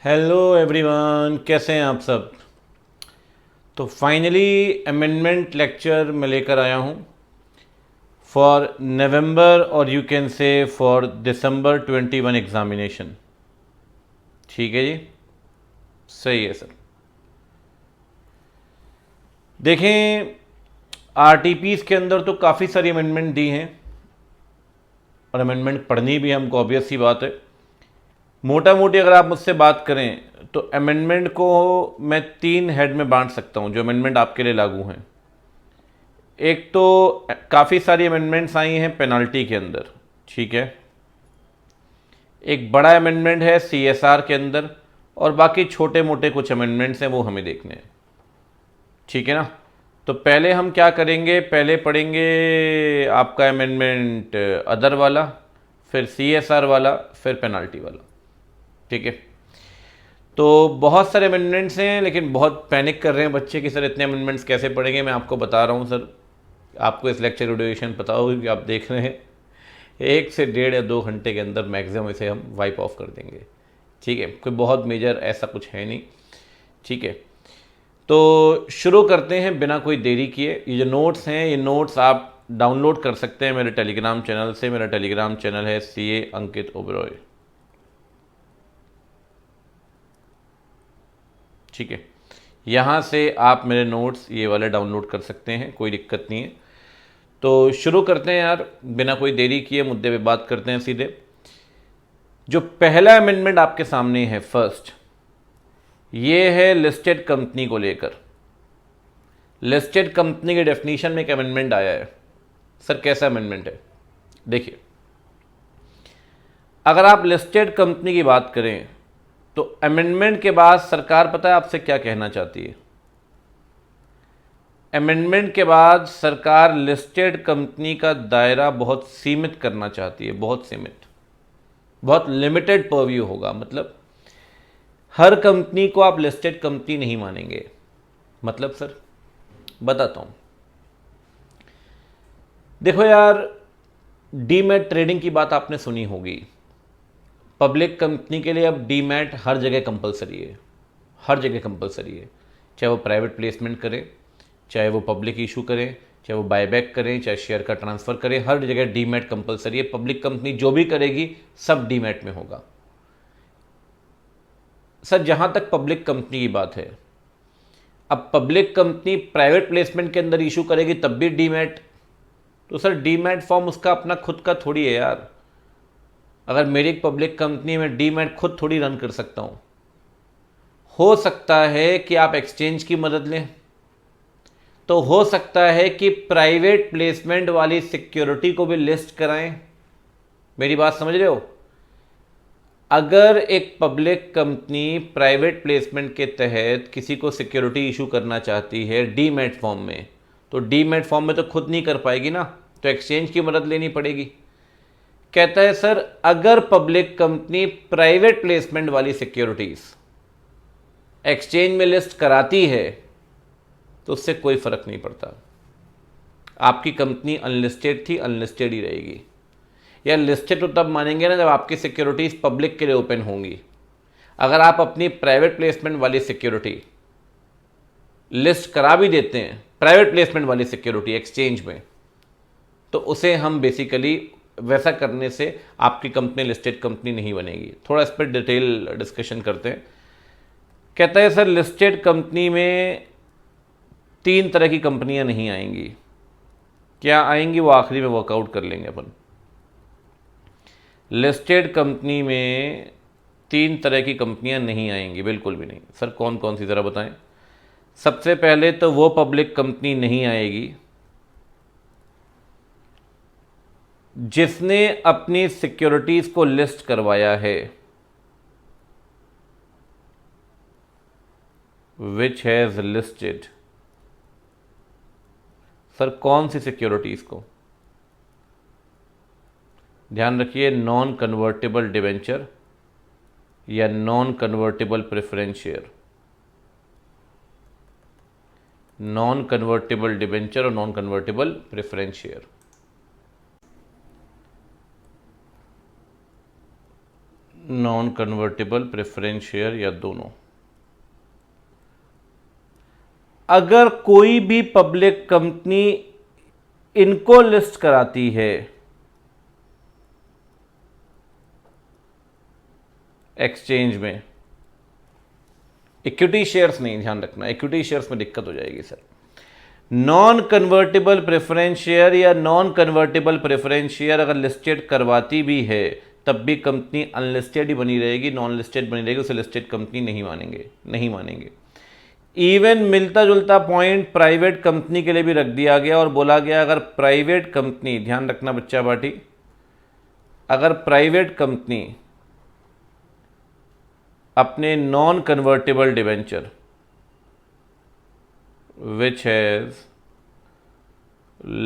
Hello everyone, कैसे हैं आप सब। तो फाइनली अमेंडमेंट लेक्चर मैं लेकर आया हूँ फॉर नवंबर और you can say for December 21 examination. ठीक है जी, सही है सर। देखें, आरटीपीज़ के अंदर तो काफ़ी सारी अमेंडमेंट दी हैं और अमेंडमेंट पढ़नी भी हमको, ऑब्वियस सी बात है। मोटा मोटी अगर आप मुझसे बात करें तो अमेंडमेंट को मैं 3 हेड में बांट सकता हूं जो अमेंडमेंट आपके लिए लागू हैं। एक तो काफ़ी सारी अमेंडमेंट्स आई हैं पेनल्टी के अंदर, ठीक है। एक बड़ा अमेंडमेंट है सीएसआर के अंदर, और बाकी छोटे मोटे कुछ अमेंडमेंट्स हैं वो हमें देखने हैं, ठीक है ना। तो पहले हम क्या करेंगे, पहले पढ़ेंगे आपका अमेंडमेंट अदर वाला, फिर सीएसआर वाला, फिर पेनल्टी वाला, ठीक है। तो बहुत सारे अमेंडमेंट्स हैं, लेकिन बहुत पैनिक कर रहे हैं बच्चे कि सर इतने अमेंडमेंट्स कैसे पढ़ेंगे। मैं आपको बता रहा हूँ सर, आपको इस लेक्चर की ड्यूरेशन पता होगी कि आप देख रहे हैं 1 से 1.5 या 2 घंटे के अंदर मैक्सिमम इसे हम वाइप ऑफ कर देंगे, ठीक है। कोई बहुत मेजर ऐसा कुछ है नहीं, ठीक है। तो शुरू करते हैं बिना कोई देरी किए। ये जो नोट्स हैं, ये नोट्स आप डाउनलोड कर सकते हैं मेरे टेलीग्राम चैनल से। मेरा टेलीग्राम चैनल है CA अंकित ओबरॉय, ठीक है। यहाँ से आप मेरे नोट्स ये वाले डाउनलोड कर सकते हैं, कोई दिक्कत नहीं है। तो शुरू करते हैं यार, बिना कोई देरी किए मुद्दे पे बात करते हैं सीधे। जो पहला अमेंडमेंट आपके सामने है, फर्स्ट, ये है लिस्टेड कंपनी को लेकर। लिस्टेड कंपनी के डेफिनेशन में एक अमेंडमेंट आया है। सर कैसा अमेंडमेंट है, देखिए। अगर आप लिस्टेड कंपनी की बात करें तो अमेंडमेंट के बाद सरकार पता है आपसे क्या कहना चाहती है। अमेंडमेंट के बाद सरकार लिस्टेड कंपनी का दायरा बहुत सीमित करना चाहती है, बहुत सीमित, बहुत लिमिटेड परव्यू होगा। मतलब हर कंपनी को आप लिस्टेड कंपनी नहीं मानेंगे। मतलब सर बताता हूं, देखो यार, डीमैट ट्रेडिंग की बात आपने सुनी होगी। पब्लिक कंपनी के लिए अब डीमैट हर जगह कंपलसरी है, हर जगह कंपलसरी है। चाहे वो प्राइवेट प्लेसमेंट करें, चाहे वो पब्लिक इशू करें, चाहे वो बायबैक करें, चाहे शेयर का ट्रांसफ़र करें, हर जगह डीमैट कंपलसरी है। पब्लिक कंपनी जो भी करेगी सब डीमैट में होगा। सर जहाँ तक पब्लिक कंपनी की बात है, अब पब्लिक कंपनी प्राइवेट प्लेसमेंट के अंदर इशू करेगी तब भी डीमैट, तो सर डीमैट फॉर्म उसका अपना खुद का थोड़ी है यार। अगर मेरी एक पब्लिक कंपनी में डीमैट खुद थोड़ी रन कर सकता हूँ। हो सकता है कि आप एक्सचेंज की मदद लें, तो हो सकता है कि प्राइवेट प्लेसमेंट वाली सिक्योरिटी को भी लिस्ट कराएं। मेरी बात समझ रहे हो। अगर एक पब्लिक कंपनी प्राइवेट प्लेसमेंट के तहत किसी को सिक्योरिटी इशू करना चाहती है डीमैट फॉर्म में, तो डीमैट फॉर्म में तो खुद नहीं कर पाएगी ना, तो एक्सचेंज की मदद लेनी पड़ेगी। कहता है सर अगर पब्लिक कंपनी प्राइवेट प्लेसमेंट वाली सिक्योरिटीज एक्सचेंज में लिस्ट कराती है तो उससे कोई फर्क नहीं पड़ता। आपकी कंपनी अनलिस्टेड थी, अनलिस्टेड ही रहेगी। या लिस्टेड तो तब मानेंगे ना जब आपकी सिक्योरिटीज पब्लिक के लिए ओपन होंगी। अगर आप अपनी प्राइवेट प्लेसमेंट वाली सिक्योरिटी लिस्ट करा भी देते हैं, प्राइवेट प्लेसमेंट वाली सिक्योरिटी एक्सचेंज में, तो उसे हम बेसिकली वैसा करने से आपकी कंपनी लिस्टेड कंपनी नहीं बनेगी। थोड़ा इस पर डिटेल डिस्कशन करते हैं। कहता है सर लिस्टेड कंपनी में 3 तरह की कंपनियां नहीं आएंगी। क्या आएंगी वो आखिरी में वर्कआउट कर लेंगे अपन। लिस्टेड कंपनी में 3 तरह की कंपनियां नहीं आएंगी, बिल्कुल भी नहीं। सर कौन कौन सी, ज़रा बताएं। सबसे पहले तो वो पब्लिक कंपनी नहीं आएगी जिसने अपनी सिक्योरिटीज को लिस्ट करवाया है, विच हैज़ लिस्टेड। सर कौन सी सिक्योरिटीज को, ध्यान रखिए, नॉन कन्वर्टेबल डिवेंचर या non convertible preference share. Non convertible debenture और non convertible preference share. Non convertible preference share या दोनों। अगर कोई भी पब्लिक कंपनी इनको लिस्ट कराती है एक्सचेंज में, इक्विटी शेयर्स नहीं, ध्यान रखना इक्विटी शेयर्स में दिक्कत हो जाएगी sir. Non convertible preference share या नॉन कन्वर्टेबल प्रेफरेंस शेयर अगर लिस्टेड करवाती भी है तब भी कंपनी अनलिस्टेड ही बनी रहेगी, नॉन लिस्टेड बनी रहेगी, उसे लिस्टेड कंपनी नहीं मानेंगे, नहीं मानेंगे। इवन मिलता जुलता पॉइंट प्राइवेट कंपनी के लिए भी रख दिया गया और बोला गया अगर प्राइवेट कंपनी, ध्यान रखना बच्चा पार्टी, अगर प्राइवेट कंपनी अपने non convertible debenture which has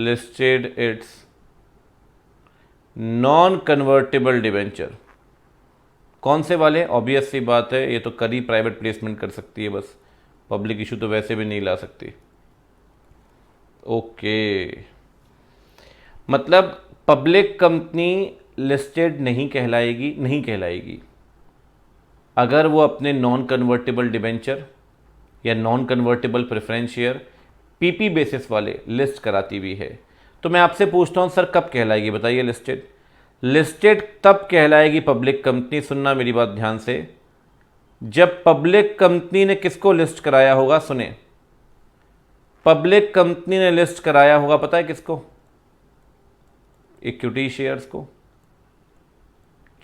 listed its non convertible debenture, कौन से वाले, ऑब्वियस सी बात है ये तो करी प्राइवेट प्लेसमेंट कर सकती है, बस पब्लिक इशू तो वैसे भी नहीं ला सकती। ओके, मतलब पब्लिक कंपनी लिस्टेड नहीं कहलाएगी, नहीं कहलाएगी अगर वो अपने नॉन कन्वर्टेबल डिवेंचर या non convertible preference share PP basis वाले लिस्ट कराती भी है। तो मैं आपसे पूछता हूं सर कब कहलाएगी बताइए लिस्टेड? लिस्टेड तब कहलाएगी पब्लिक कंपनी, सुनना मेरी बात ध्यान से, जब पब्लिक कंपनी ने किसको लिस्ट कराया होगा, सुने, पब्लिक कंपनी ने लिस्ट कराया होगा पता है किसको, इक्विटी शेयर्स को,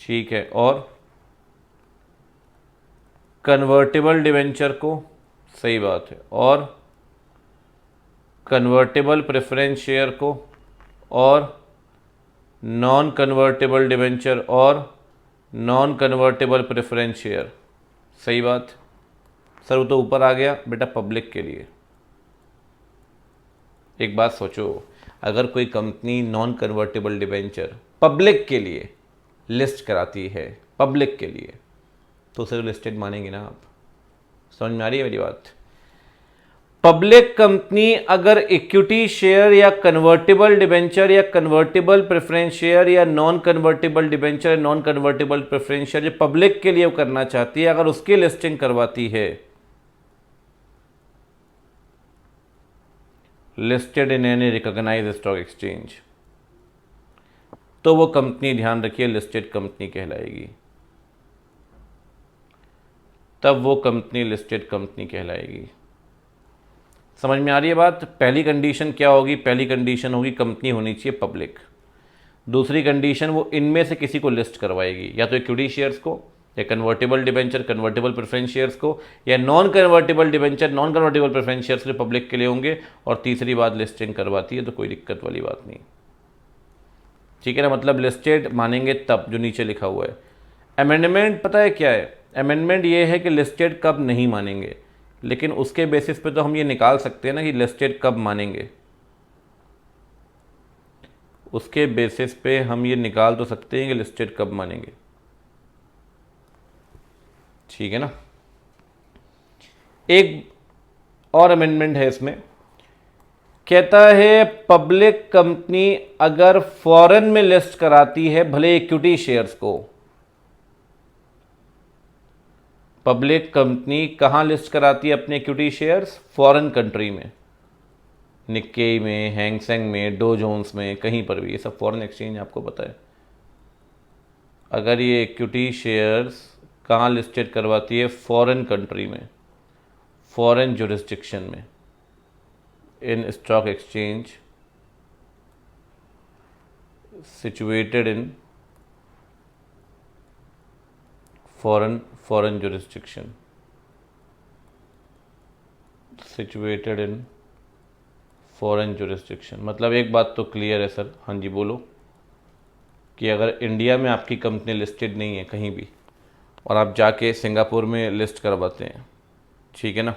ठीक है, और कन्वर्टेबल डिवेंचर को, सही बात है, और कन्वर्टेबल प्रेफरेंस शेयर को, और नॉन कन्वर्टेबल डिवेंचर और नॉन कन्वर्टेबल प्रेफरेंस शेयर, सही बात सर, वो तो ऊपर आ गया बेटा पब्लिक के लिए। एक बात सोचो, अगर कोई company non convertible debenture public के लिए लिस्ट कराती है, पब्लिक के लिए, तो उसे लिस्टेड मानेंगे ना आप? समझ में आ रही है मेरी बात? पब्लिक कंपनी अगर इक्विटी शेयर या कन्वर्टेबल डिवेंचर या कन्वर्टेबल प्रेफरेंस शेयर या non convertible debenture, non convertible preference share जो पब्लिक के लिए करना चाहती है, अगर उसकी लिस्टिंग करवाती है listed in any recognized stock exchange, तो वो कंपनी, ध्यान रखिए, लिस्टेड कंपनी कहलाएगी, तब वो कंपनी लिस्टेड कंपनी कहलाएगी। समझ में आ रही है बात? पहली कंडीशन क्या होगी? पहली कंडीशन होगी कंपनी होनी चाहिए पब्लिक। दूसरी कंडीशन वो इनमें से किसी को लिस्ट करवाएगी, या तो इक्विटी शेयर्स को, या convertible debenture, convertible preference shares को, या non convertible debenture, non convertible preference shares public के लिए होंगे, और तीसरी बात लिस्टिंग करवाती है तो कोई दिक्कत वाली बात नहीं, ठीक है ना? मतलब लिस्टेड मानेंगे तब, जो नीचे लिखा हुआ है। अमेंडमेंट पता है क्या है? अमेंडमेंट ये है कि लिस्टेड कब नहीं मानेंगे, लेकिन उसके बेसिस पे तो हम ये निकाल सकते हैं ना कि लिस्टेड कब मानेंगे, उसके बेसिस पे हम ये निकाल तो सकते हैं कि लिस्टेड कब मानेंगे, ठीक है ना? एक और अमेंडमेंट है इसमें, कहता है पब्लिक कंपनी अगर फॉरेन में लिस्ट कराती है भले इक्विटी शेयर्स को, पब्लिक कंपनी कहाँ लिस्ट कराती है अपने इक्विटी शेयर्स? फॉरेन कंट्री में, निक्केई में, हैंगसेंग में, डो जोन्स में, कहीं पर भी, ये सब फॉरेन एक्सचेंज आपको पता है। अगर ये इक्विटी शेयर्स कहाँ लिस्टेड करवाती है? फॉरेन कंट्री में, फॉरेन जुरिस्डिक्शन में, in stock exchange situated in foreign jurisdiction, situated in foreign jurisdiction। मतलब एक बात तो क्लियर है सर, हाँ जी बोलो, कि अगर इंडिया में आपकी कंपनी लिस्टेड नहीं है कहीं भी और आप जाके सिंगापुर में लिस्ट करवाते हैं, ठीक है ना,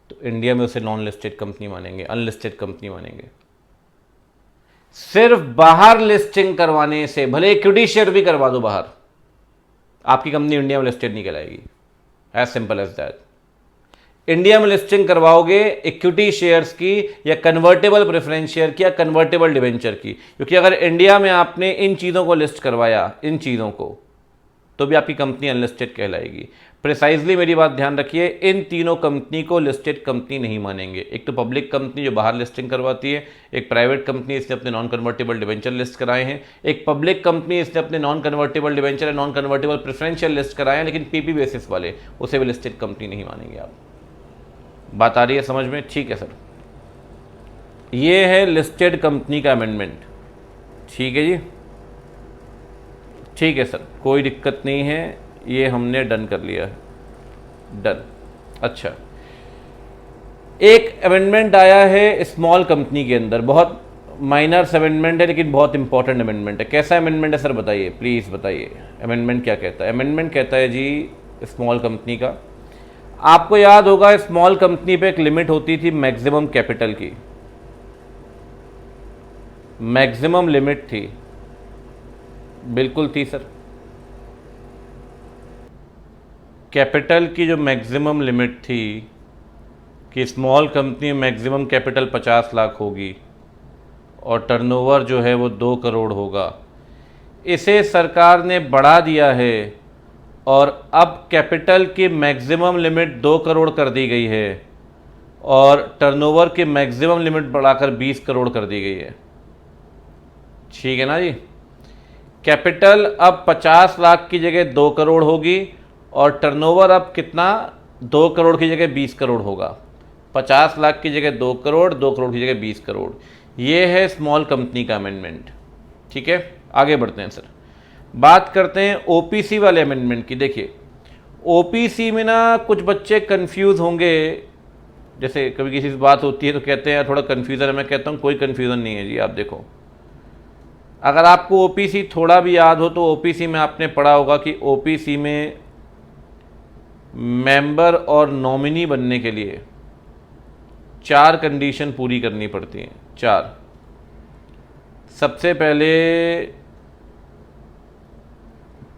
तो इंडिया में उसे नॉन लिस्टेड कंपनी मानेंगे, अनलिस्टेड कंपनी मानेंगे। सिर्फ बाहर लिस्टिंग करवाने से, भले इक्विटी शेयर भी करवा दो बाहर, आपकी कंपनी इंडिया में लिस्टेड नहीं कहलाएगी। As simple as that. India में लिस्टिंग करवाओगे इक्विटी शेयर्स की या कन्वर्टेबल प्रेफरेंस शेयर की या कन्वर्टेबल डिवेंचर की, क्योंकि अगर इंडिया में आपने इन चीज़ों को लिस्ट करवाया, इन चीज़ों को, तो भी आपकी कंपनी अनलिस्टेड कहलाएगी। प्रिसाइजली मेरी बात ध्यान रखिए, इन तीनों कंपनी को लिस्टेड कंपनी नहीं मानेंगे। एक तो पब्लिक कंपनी जो बाहर लिस्टिंग करवाती है, एक प्राइवेट कंपनी इसने अपने नॉन कन्वर्टेबल डिवेंचर लिस्ट कराए हैं, एक पब्लिक कंपनी इसने अपने नॉन कन्वर्टेबल डिवेंचर या नॉन कन्वर्टेबल प्रेफरेंशियल लिस्ट कराए हैं, लेकिन पीपी बेसिस वाले, उसे भी लिस्टेड कंपनी नहीं मानेंगे आप। बात आ रही है समझ में? ठीक है सर, ये है लिस्टेड कंपनी का अमेंडमेंट। ठीक है जी, ठीक है सर, कोई दिक्कत नहीं है, ये हमने डन कर लिया है, डन। अच्छा, एक अमेंडमेंट आया है स्मॉल कंपनी के अंदर, बहुत माइनर अमेंडमेंट है लेकिन बहुत इंपॉर्टेंट अमेंडमेंट है। कैसा अमेंडमेंट है सर बताइए, प्लीज़ बताइए। अमेंडमेंट क्या कहता है? अमेंडमेंट कहता है जी स्मॉल कंपनी का, आपको याद होगा स्मॉल कंपनी पे एक लिमिट होती थी मैक्सिमम कैपिटल की, मैक्सिमम लिमिट थी, बिल्कुल थी सर। कैपिटल की जो मैक्सिमम लिमिट थी कि स्मॉल कंपनी में मैक्सिमम कैपिटल 50 लाख होगी और टर्नओवर जो है वो 2 करोड़ होगा, इसे सरकार ने बढ़ा दिया है और अब कैपिटल की मैक्सिमम लिमिट 2 करोड़ कर दी गई है और टर्नओवर की मैक्सिमम लिमिट बढ़ाकर 20 करोड़ कर दी गई है। ठीक है ना जी? कैपिटल अब 50 लाख की जगह 2 करोड़ होगी और टर्नओवर अब कितना, 2 करोड़ की जगह 20 करोड़ होगा। 50 लाख की जगह 2 करोड़, 2 करोड़ की जगह 20 करोड़। ये है स्मॉल कंपनी का अमेंडमेंट। ठीक है, आगे बढ़ते हैं सर, बात करते हैं ओपीसी वाले अमेंडमेंट की। देखिए ओपीसी में ना कुछ बच्चे कंफ्यूज होंगे, जैसे कभी किसी से बात होती है तो कहते हैं थोड़ा कन्फ्यूज़न है, मैं कहता हूँ कोई कन्फ्यूज़न नहीं है जी। आप देखो, अगर आपको ओपीसी थोड़ा भी याद हो तो ओपीसी में आपने पढ़ा होगा कि ओपीसी में मेंबर और नॉमिनी बनने के लिए 4 कंडीशन पूरी करनी पड़ती हैं। 4, सबसे पहले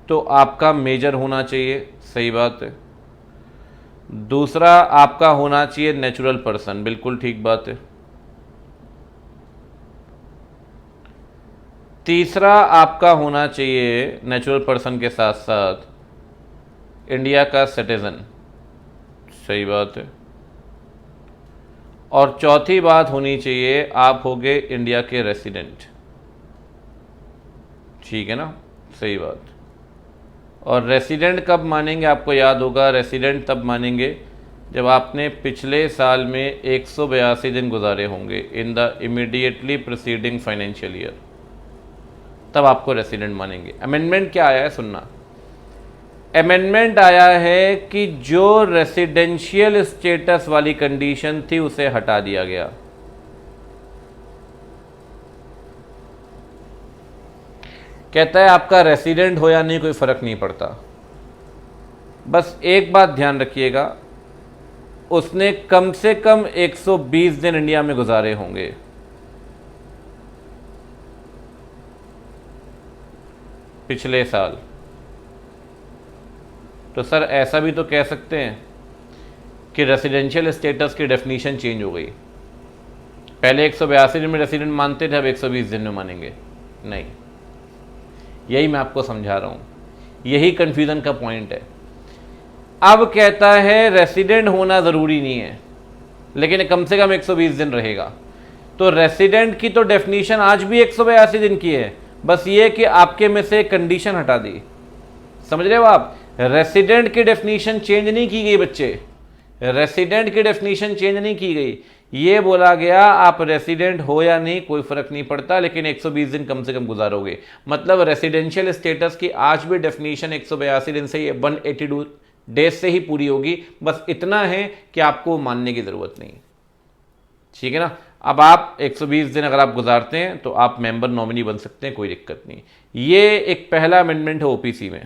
तो आपका मेजर होना चाहिए, सही बात है। दूसरा आपका होना चाहिए नेचुरल पर्सन, बिल्कुल ठीक बात है। तीसरा आपका होना चाहिए नेचुरल पर्सन के साथ साथ इंडिया का सिटीजन, सही बात है। और चौथी बात होनी चाहिए आप होगे इंडिया के रेसिडेंट। ठीक है ना, सही बात। और रेसिडेंट कब मानेंगे? आपको याद होगा रेसिडेंट तब मानेंगे जब आपने पिछले साल में 182 दिन गुजारे होंगे in the immediately preceding financial year, तब आपको रेसिडेंट मानेंगे। अमेंडमेंट क्या आया है सुनना, अमेंडमेंट आया है कि जो रेसिडेंशियल स्टेटस वाली कंडीशन थी उसे हटा दिया गया। कहता है आपका रेसिडेंट हो या नहीं कोई फ़र्क नहीं पड़ता, बस एक बात ध्यान रखिएगा, उसने कम से कम 120 दिन इंडिया में गुजारे होंगे। पिछले साल। तो सर ऐसा भी तो कह सकते हैं कि रेसिडेंशियल स्टेटस की डेफिनीशन चेंज हो गई, पहले 182 दिन में रेसिडेंट मानते थे, अब 120 दिन में मानेंगे। नहीं, यही मैं आपको समझा रहा हूँ, यही कन्फ्यूज़न का पॉइंट है। अब कहता है रेसिडेंट होना ज़रूरी नहीं है लेकिन कम से कम 120 दिन रहेगा। तो रेसिडेंट की तो डेफिनीशन आज भी 182 दिन की है, बस ये कि आपके में से कंडीशन हटा दी। समझ रहे हो आप? रेसिडेंट की डेफिनीशन चेंज नहीं की गई बच्चे, रेसिडेंट की डेफिनीशन चेंज नहीं की गई। ये बोला गया आप रेसिडेंट हो या नहीं कोई फ़र्क नहीं पड़ता लेकिन 120 दिन कम से कम गुजारोगे। मतलब रेसिडेंशियल स्टेटस की आज भी डेफिनीशन 182 दिन से, 182 डेज से ही पूरी होगी। बस इतना है कि आपको मानने की ज़रूरत नहीं। ठीक है ना? अब आप 120 दिन अगर आप गुजारते हैं तो आप मेंबर नॉमिनी बन सकते हैं, कोई दिक्कत नहीं। ये एक पहला अमेंडमेंट है ओपीसी में।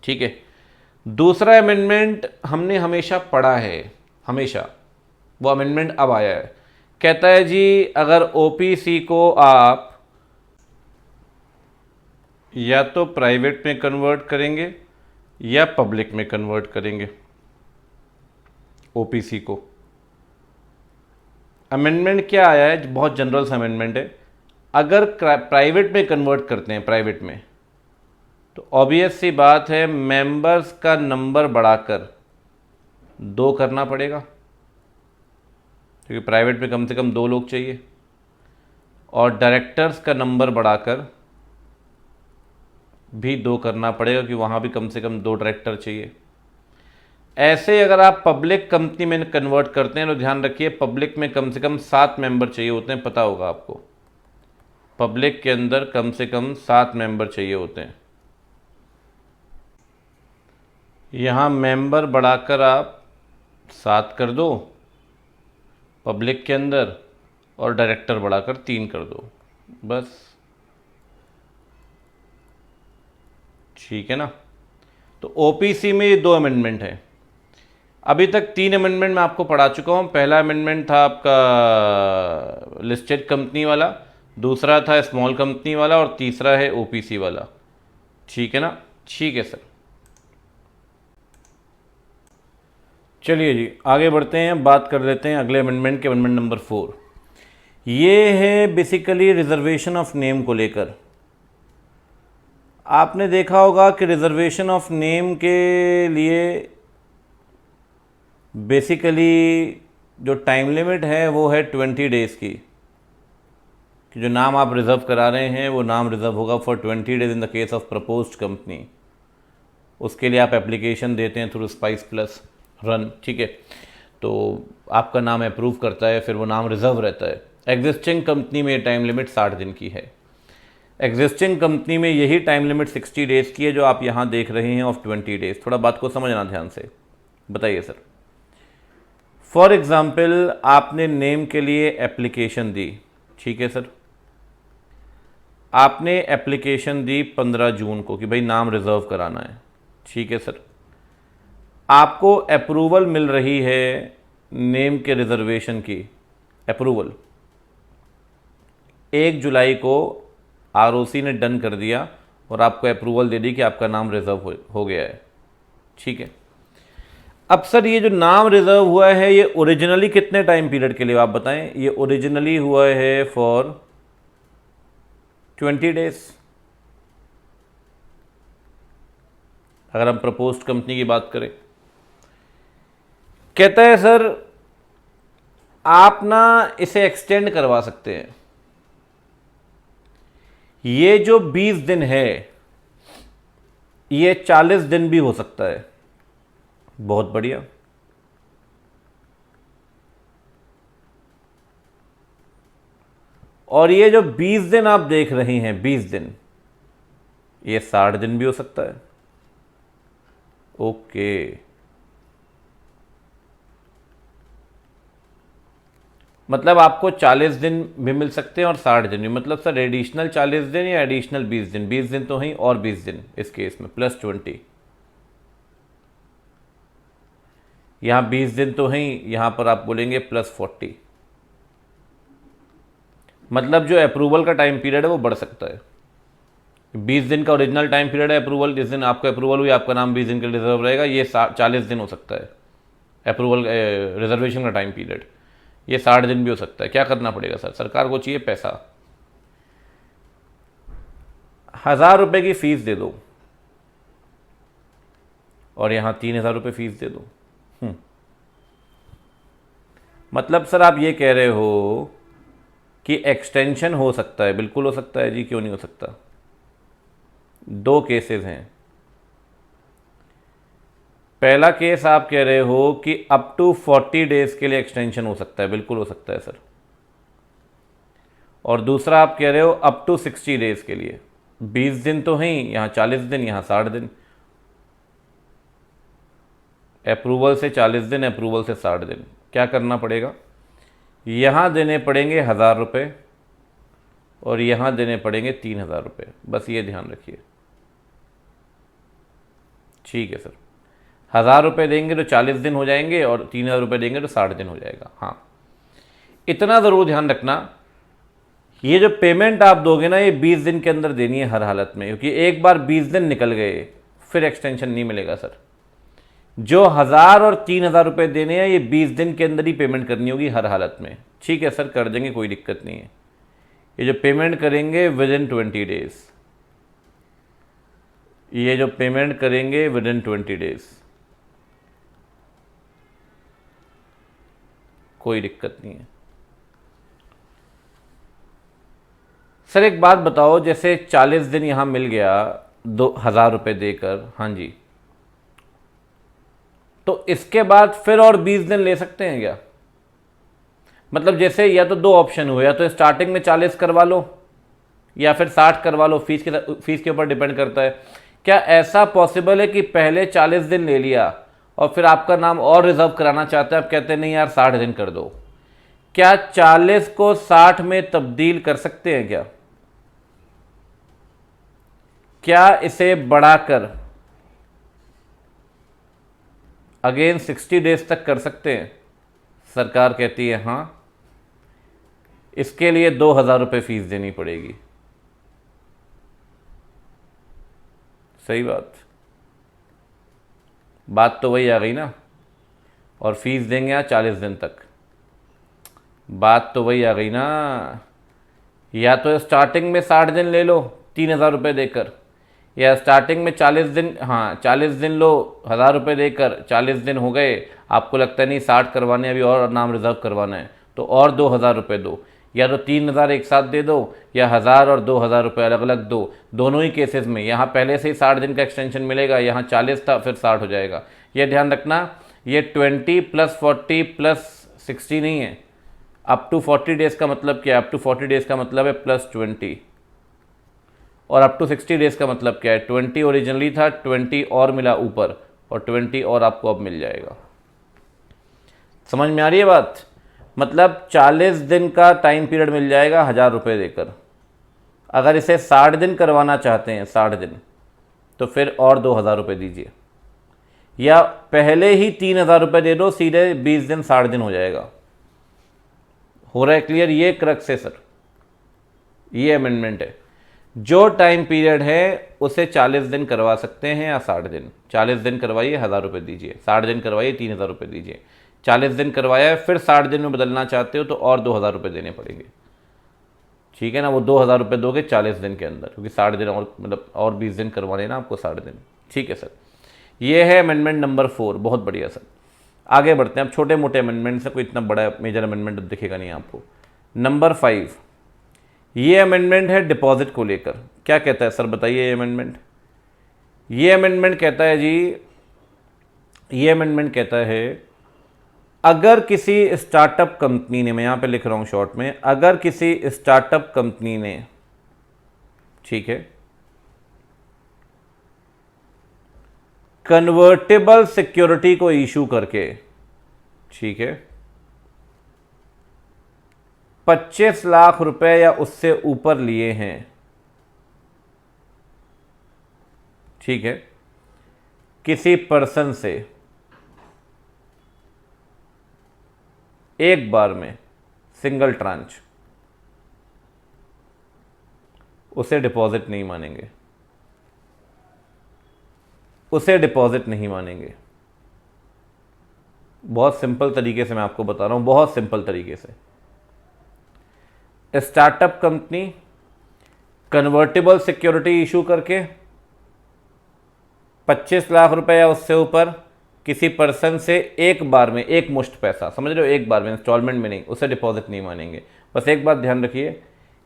ठीक है, दूसरा अमेंडमेंट हमने हमेशा पढ़ा है, हमेशा, वो अमेंडमेंट अब आया है। कहता है जी अगर ओपीसी को आप या तो प्राइवेट में कन्वर्ट करेंगे या पब्लिक में कन्वर्ट करेंगे ओपीसी को। अमेंडमेंट क्या आया है? बहुत जनरल सा अमेंडमेंट है। अगर प्राइवेट में कन्वर्ट करते हैं, प्राइवेट में, तो ऑब्वियस सी बात है मेंबर्स का नंबर बढ़ाकर 2 करना पड़ेगा, क्योंकि प्राइवेट में कम से कम 2 लोग चाहिए, और डायरेक्टर्स का नंबर बढ़ाकर भी 2 करना पड़ेगा, कि वहाँ भी कम से कम 2 डायरेक्टर चाहिए। ऐसे अगर आप पब्लिक कंपनी में कन्वर्ट करते हैं तो ध्यान रखिए पब्लिक में कम से कम 7 मेंबर चाहिए होते हैं, पता होगा आपको। पब्लिक के अंदर कम से कम 7 मेंबर चाहिए होते हैं। यहाँ मेंबर बढ़ाकर आप 7 कर दो पब्लिक के अंदर, और डायरेक्टर बढ़ाकर 3 कर दो, बस। ठीक है ना। तो ओपीसी में ये 2 अमेंडमेंट हैं। अभी तक 3 अमेंडमेंट मैं आपको पढ़ा चुका हूँ। पहला अमेंडमेंट था आपका लिस्टेड कंपनी वाला, दूसरा था स्मॉल कंपनी वाला, और तीसरा है ओपीसी वाला। ठीक है ना। ठीक है सर, चलिए जी आगे बढ़ते हैं, बात कर लेते हैं अगले अमेंडमेंट के, अमेंडमेंट नंबर 4। ये है बेसिकली रिजर्वेशन ऑफ नेम को लेकर। आपने देखा होगा कि रिजर्वेशन ऑफ नेम के लिए बेसिकली जो टाइम लिमिट है वो है 20 डेज़ की, कि जो नाम आप रिज़र्व करा रहे हैं वो नाम रिज़र्व होगा for 20 days in the case of proposed company. उसके लिए आप एप्लीकेशन देते हैं थ्रू स्पाइस प्लस रन, ठीक है। तो आपका नाम अप्रूव करता है, फिर वो नाम रिज़र्व रहता है। एग्जिस्टिंग कंपनी में टाइम लिमिट 60 दिन की है। एग्जिस्टिंग कंपनी में यही टाइम लिमिट 60 डेज़ की है जो आप यहाँ देख रहे हैं ऑफ 20 डेज़। थोड़ा बात को समझना ध्यान से, बताइए सर। फॉर एग्ज़ाम्पल आपने नेम के लिए एप्लीकेशन दी, ठीक है सर। आपने एप्लीकेशन दी 15 जून को कि भाई नाम रिज़र्व कराना है, ठीक है सर। आपको अप्रूवल मिल रही है नेम के रिज़र्वेशन की, अप्रूवल 1 जुलाई को आरओसी ने डन कर दिया और आपको अप्रूवल दे दी कि आपका नाम रिज़र्व हो गया है, ठीक है। अब सर ये जो नाम रिज़र्व हुआ है ये ओरिजिनली कितने टाइम पीरियड के लिए आप बताएं। ये ओरिजिनली हुआ है फॉर 20 डेज। अगर हम प्रपोज्ड कंपनी की बात करें, कहता है सर आप ना इसे एक्सटेंड करवा सकते हैं। ये जो 20 दिन है ये 40 दिन भी हो सकता है। बहुत बढ़िया। और ये जो 20 दिन आप देख रहे हैं, 20 दिन, ये 60 दिन भी हो सकता है। ओके, मतलब आपको 40 दिन भी मिल सकते हैं और 60 दिन भी। मतलब सर एडिशनल 40 दिन या एडिशनल 20 दिन? 20 दिन तो हैं और 20 दिन इस केस में प्लस 20। यहाँ 20 दिन तो हैं, यहाँ पर आप बोलेंगे प्लस 40। मतलब जो अप्रूवल का टाइम पीरियड है वो बढ़ सकता है। 20 दिन का ओरिजिनल टाइम पीरियड है अप्रूवल, जिस दिन आपका अप्रूवल हुई आपका नाम 20 दिन के लिए रिजर्व रहेगा। ये 40 दिन हो सकता है अप्रूवल रिजर्वेशन का टाइम पीरियड। ये 60 दिन भी हो सकता है। क्या करना पड़ेगा सर? सरकार को चाहिए पैसा। 1000 रुपये की फ़ीस दे दो और यहाँ 3000 रुपये फ़ीस दे दो। मतलब सर आप ये कह रहे हो कि एक्सटेंशन हो सकता है? बिल्कुल हो सकता है जी, क्यों नहीं हो सकता। 2 केसेस हैं। पहला केस आप कह रहे हो कि अप टू 40 डेज के लिए एक्सटेंशन हो सकता है। बिल्कुल हो सकता है सर। और दूसरा आप कह रहे हो अप टू 60 डेज के लिए। 20 दिन तो हैं, यहाँ 40 दिन, यहाँ 60 दिन। अप्रूवल से 40 दिन, अप्रूवल से 60 दिन। क्या करना पड़ेगा? यहाँ देने पड़ेंगे 1000 रुपये और यहाँ देने पड़ेंगे 3000 रुपये। बस ये ध्यान रखिए, ठीक है सर। 1000 रुपये देंगे तो 40 दिन हो जाएंगे और 3000 रुपये देंगे तो 60 दिन हो जाएगा। हाँ, इतना ज़रूर ध्यान रखना, ये जो पेमेंट आप दोगे ना ये 20 दिन के अंदर देनी है हर हालत में, क्योंकि एक बार 20 दिन निकल गए फिर एक्सटेंशन नहीं मिलेगा सर। जो 1000 और 3000 रुपये देने हैं ये 20 दिन के अंदर ही पेमेंट करनी होगी हर हालत में। ठीक है सर, कर देंगे, कोई दिक्कत नहीं है। ये जो पेमेंट करेंगे विद इन 20 डेज, ये जो पेमेंट करेंगे विद इन 20 डेज, कोई दिक्कत नहीं है। सर एक बात बताओ, जैसे 40 दिन यहाँ मिल गया 2,000 रुपये देकर, हाँ जी, तो इसके बाद फिर और 20 दिन ले सकते हैं क्या? मतलब जैसे या तो दो ऑप्शन हुए, या तो स्टार्टिंग में 40 करवा लो या फिर 60 करवा लो, फीस के ऊपर डिपेंड करता है। क्या ऐसा पॉसिबल है कि पहले 40 दिन ले लिया और फिर आपका नाम और रिजर्व कराना चाहते हैं, आप कहते हैं नहीं यार 60 दिन कर दो, क्या 40 को 60 में तब्दील कर सकते हैं क्या? क्या इसे बढ़ाकर अगेन 60 डेज तक कर सकते हैं? सरकार कहती है हाँ, इसके लिए 2,000 रुपये फीस देनी पड़ेगी। सही बात तो वही आ गई ना, और फीस देंगे यहाँ 40 दिन तक, बात तो वही आ गई ना। या तो स्टार्टिंग में 60 दिन ले लो 3,000 रुपये देकर, या स्टार्टिंग में 40 दिन, हाँ 40 दिन लो 1,000 रुपये देकर, 40 दिन हो गए, आपको लगता है नहीं 60 करवाने अभी और नाम रिजर्व करवाना है, तो और 2,000 रुपये दो, या तो 3,000 एक साथ दे दो, या 1,000 और 2,000 रुपये अलग अलग दो। दोनों ही केसेस में यहाँ पहले से ही 60 दिन का एक्सटेंशन मिलेगा, यहाँ 40 था फिर 60 हो जाएगा। ये ध्यान रखना, ये 20 + 40 + 60 नहीं है। अप टू 40 डेज़ का मतलब क्या है? अप टू 40 डेज़ का मतलब है +20, और अप टू 60 डेज़ का मतलब क्या है? 20 ओरिजिनली था, 20 और मिला ऊपर, और 20 और आपको अब मिल जाएगा। समझ में आ रही है बात? मतलब 40 दिन का टाइम पीरियड मिल जाएगा 1,000 रुपये देकर। अगर इसे 60 दिन करवाना चाहते हैं, 60 दिन, तो फिर और 2,000 रुपये दीजिए, या पहले ही 3,000 रुपये दे दो, सीधे 20 दिन 60 दिन हो जाएगा। हो रहा है क्लियर? ये क्रक्स है सर, ये अमेंडमेंट है। जो टाइम पीरियड है उसे 40 दिन करवा सकते हैं या 60 दिन। 40 दिन करवाइए 1,000 रुपये दीजिए, 60 दिन करवाइए 3,000 रुपये दीजिए। 40 दिन करवाया है, फिर 60 दिन में बदलना चाहते हो तो और 2,000 रुपये देने पड़ेंगे, ठीक है ना? वो 2,000 रुपये दोगे 40 दिन के अंदर, क्योंकि 60 दिन और मतलब और 20 दिन करवाने ना आपको 60 दिन। ठीक है सर, ये है अमेंडमेंट नंबर 4। बहुत बढ़िया सर, आगे बढ़ते हैं। अब छोटे मोटे अमेंडमेंट से कोई इतना बड़ा मेजर अमेंडमेंट दिखेगा नहीं आपको। नंबर 5, ये अमेंडमेंट है डिपॉजिट को लेकर। क्या कहता है सर, बताइए ये अमेंडमेंट? ये अमेंडमेंट कहता है जी, ये अमेंडमेंट कहता है अगर किसी स्टार्टअप कंपनी ने, मैं यहां पे लिख रहा हूं शॉर्ट में, अगर किसी स्टार्टअप कंपनी ने, ठीक है, कन्वर्टेबल सिक्योरिटी को इशू करके, ठीक है, 25 लाख रुपए या उससे ऊपर लिए हैं, ठीक है, किसी पर्सन से एक बार में, सिंगल ट्रांच, उसे डिपॉजिट नहीं मानेंगे, उसे डिपॉजिट नहीं मानेंगे। बहुत सिंपल तरीके से मैं आपको बता रहा हूं, बहुत सिंपल तरीके से। Startup company convertible security issue करके 25 लाख रुपए या उससे ऊपर किसी पर्सन से एक बार में, एक मुश्त पैसा, समझ रहे हो, एक बार में, इंस्टॉलमेंट में नहीं, उसे डिपॉजिट नहीं मानेंगे। बस एक बात ध्यान रखिए,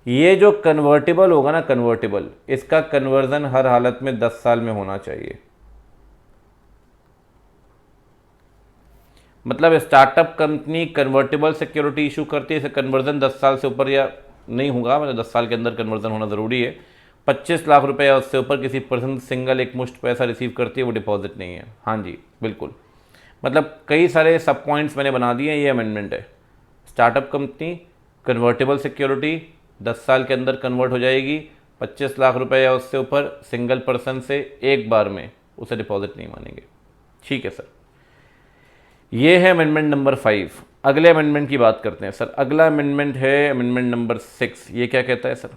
ये जो कन्वर्टेबल होगा ना, कन्वर्टेबल, इसका कन्वर्जन हर हालत में 10 साल में होना चाहिए। मतलब startup company convertible security issue करती है, इसे कन्वर्जन 10 साल से ऊपर या नहीं होगा, मतलब 10 साल के अंदर कन्वर्जन होना ज़रूरी है। 25 लाख रुपए या उससे ऊपर किसी पर्सन सिंगल एक मुश्त पैसा रिसीव करती है, वो डिपॉजिट नहीं है। हाँ जी बिल्कुल, मतलब कई सारे सब पॉइंट्स मैंने बना दिए हैं, ये अमेंडमेंट है। स्टार्टअप कंपनी कन्वर्टेबल सिक्योरिटी 10 साल के अंदर कन्वर्ट हो जाएगी, 25 लाख रुपए या उससे ऊपर सिंगल पर्सन से एक बार में, उसे डिपॉजिट नहीं मानेंगे। ठीक है सर, ये है अमेंडमेंट नंबर 5। अगले अमेंडमेंट की बात करते हैं सर। अगला अमेंडमेंट है अमेंडमेंट नंबर 6। ये क्या कहता है सर?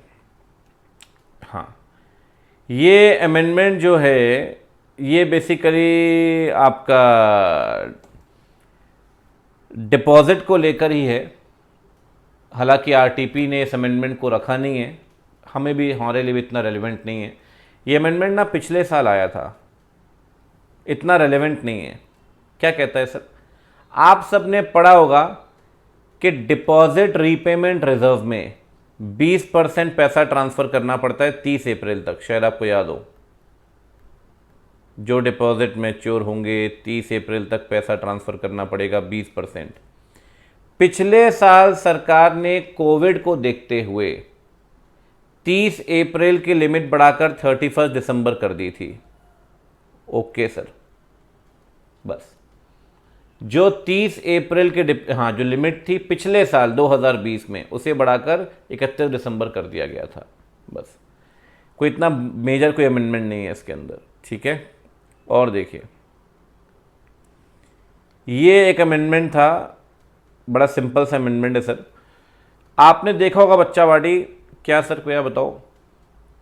हाँ, ये अमेंडमेंट जो है ये बेसिकली आपका डिपॉजिट को लेकर ही है। हालांकि आरटीपी ने इस अमेंडमेंट को रखा नहीं है, हमें भी, हमारे लिए भी इतना रेलिवेंट नहीं है। ये अमेंडमेंट ना पिछले साल आया था, इतना रेलेवेंट नहीं है। क्या कहता है सर, आप सबने पढ़ा होगा कि डिपॉजिट रीपेमेंट रिजर्व में 20% पैसा ट्रांसफ़र करना पड़ता है 30 अप्रैल तक, शायद आपको याद हो। जो डिपॉजिट मैच्योर होंगे 30 अप्रैल तक पैसा ट्रांसफ़र करना पड़ेगा 20%। पिछले साल सरकार ने कोविड को देखते हुए 30 अप्रैल की लिमिट बढ़ाकर 31 दिसंबर कर दी थी। ओके सर, बस जो 30 अप्रैल के जो लिमिट थी पिछले साल 2020 में, उसे बढ़ाकर 31 दिसंबर कर दिया गया था। बस कोई इतना मेजर कोई अमेंडमेंट नहीं है इसके अंदर, ठीक है। और देखिए, ये एक अमेंडमेंट था, बड़ा सिंपल सा अमेंडमेंट है सर। आपने देखा होगा बच्चावाड़ी, क्या सर को यह बताओ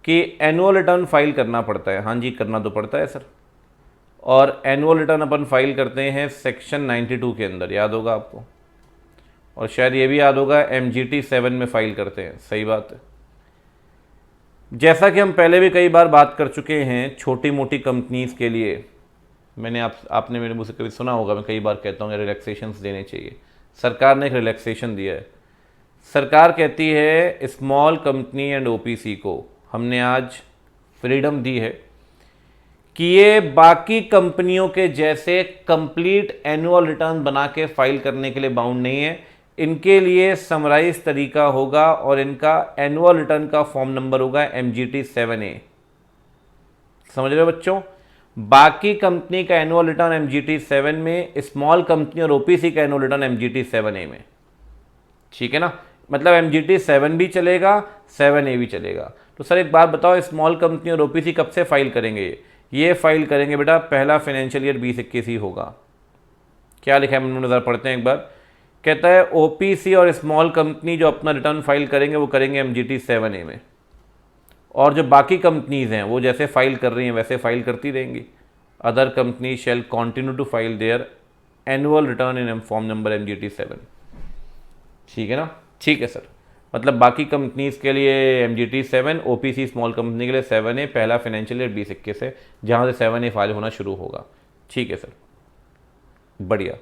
कि एनुअल रिटर्न फाइल करना पड़ता है। हाँ जी, करना तो पड़ता है सर। और एनुअल रिटर्न अपन फाइल करते हैं सेक्शन 92 के अंदर, याद होगा आपको। और शायद ये भी याद होगा MGT 7 में फाइल करते हैं, सही बात है। जैसा कि हम पहले भी कई बार बात कर चुके हैं, छोटी मोटी कंपनीज़ के लिए मैंने आपने मेरे मुझसे कभी सुना होगा, मैं कई बार कहता हूँ रिलैक्सेशंस देने चाहिए। सरकार ने एक रिलैक्सेशन दिया है। सरकार कहती है स्मॉल कंपनी एंड OPC को हमने आज फ्रीडम दी है कि ये बाकी कंपनियों के जैसे कंप्लीट एनुअल रिटर्न बना के फाइल करने के लिए बाउंड नहीं है। इनके लिए समराइज तरीका होगा और इनका एनुअल रिटर्न का फॉर्म नंबर होगा MGT 7A। समझ रहे हो बच्चों, बाकी कंपनी का एनुअल रिटर्न MGT 7 में, स्मॉल कंपनी और OPC का एनुअल रिटर्न MGT 7A में, ठीक है ना। मतलब MGT 7 भी चलेगा, 7A भी चलेगा। तो सर एक बात बताओ, स्मॉल कंपनी और OPC कब से फाइल करेंगे? ये फाइल करेंगे बेटा पहला फाइनेंशियल ईयर 2021 ही होगा। क्या लिखा है अमेंडमेंट नज़र पढ़ते हैं एक बार। कहता है OPC और स्मॉल कंपनी जो अपना रिटर्न फाइल करेंगे वो करेंगे MGT 7A में, और जो बाकी कंपनीज़ हैं वो जैसे फाइल कर रही हैं वैसे फाइल करती रहेंगी। Other company shall continue to file their annual return in form number MGT 7, ठीक है ना। ठीक है सर, मतलब बाकी कंपनीज़ के लिए MGT 7, OPC स्मॉल कंपनी के लिए 7A, पहला फाइनेंशियल ईयर 2021 है जहाँ से 7A फाइल होना शुरू होगा। ठीक है सर, बढ़िया।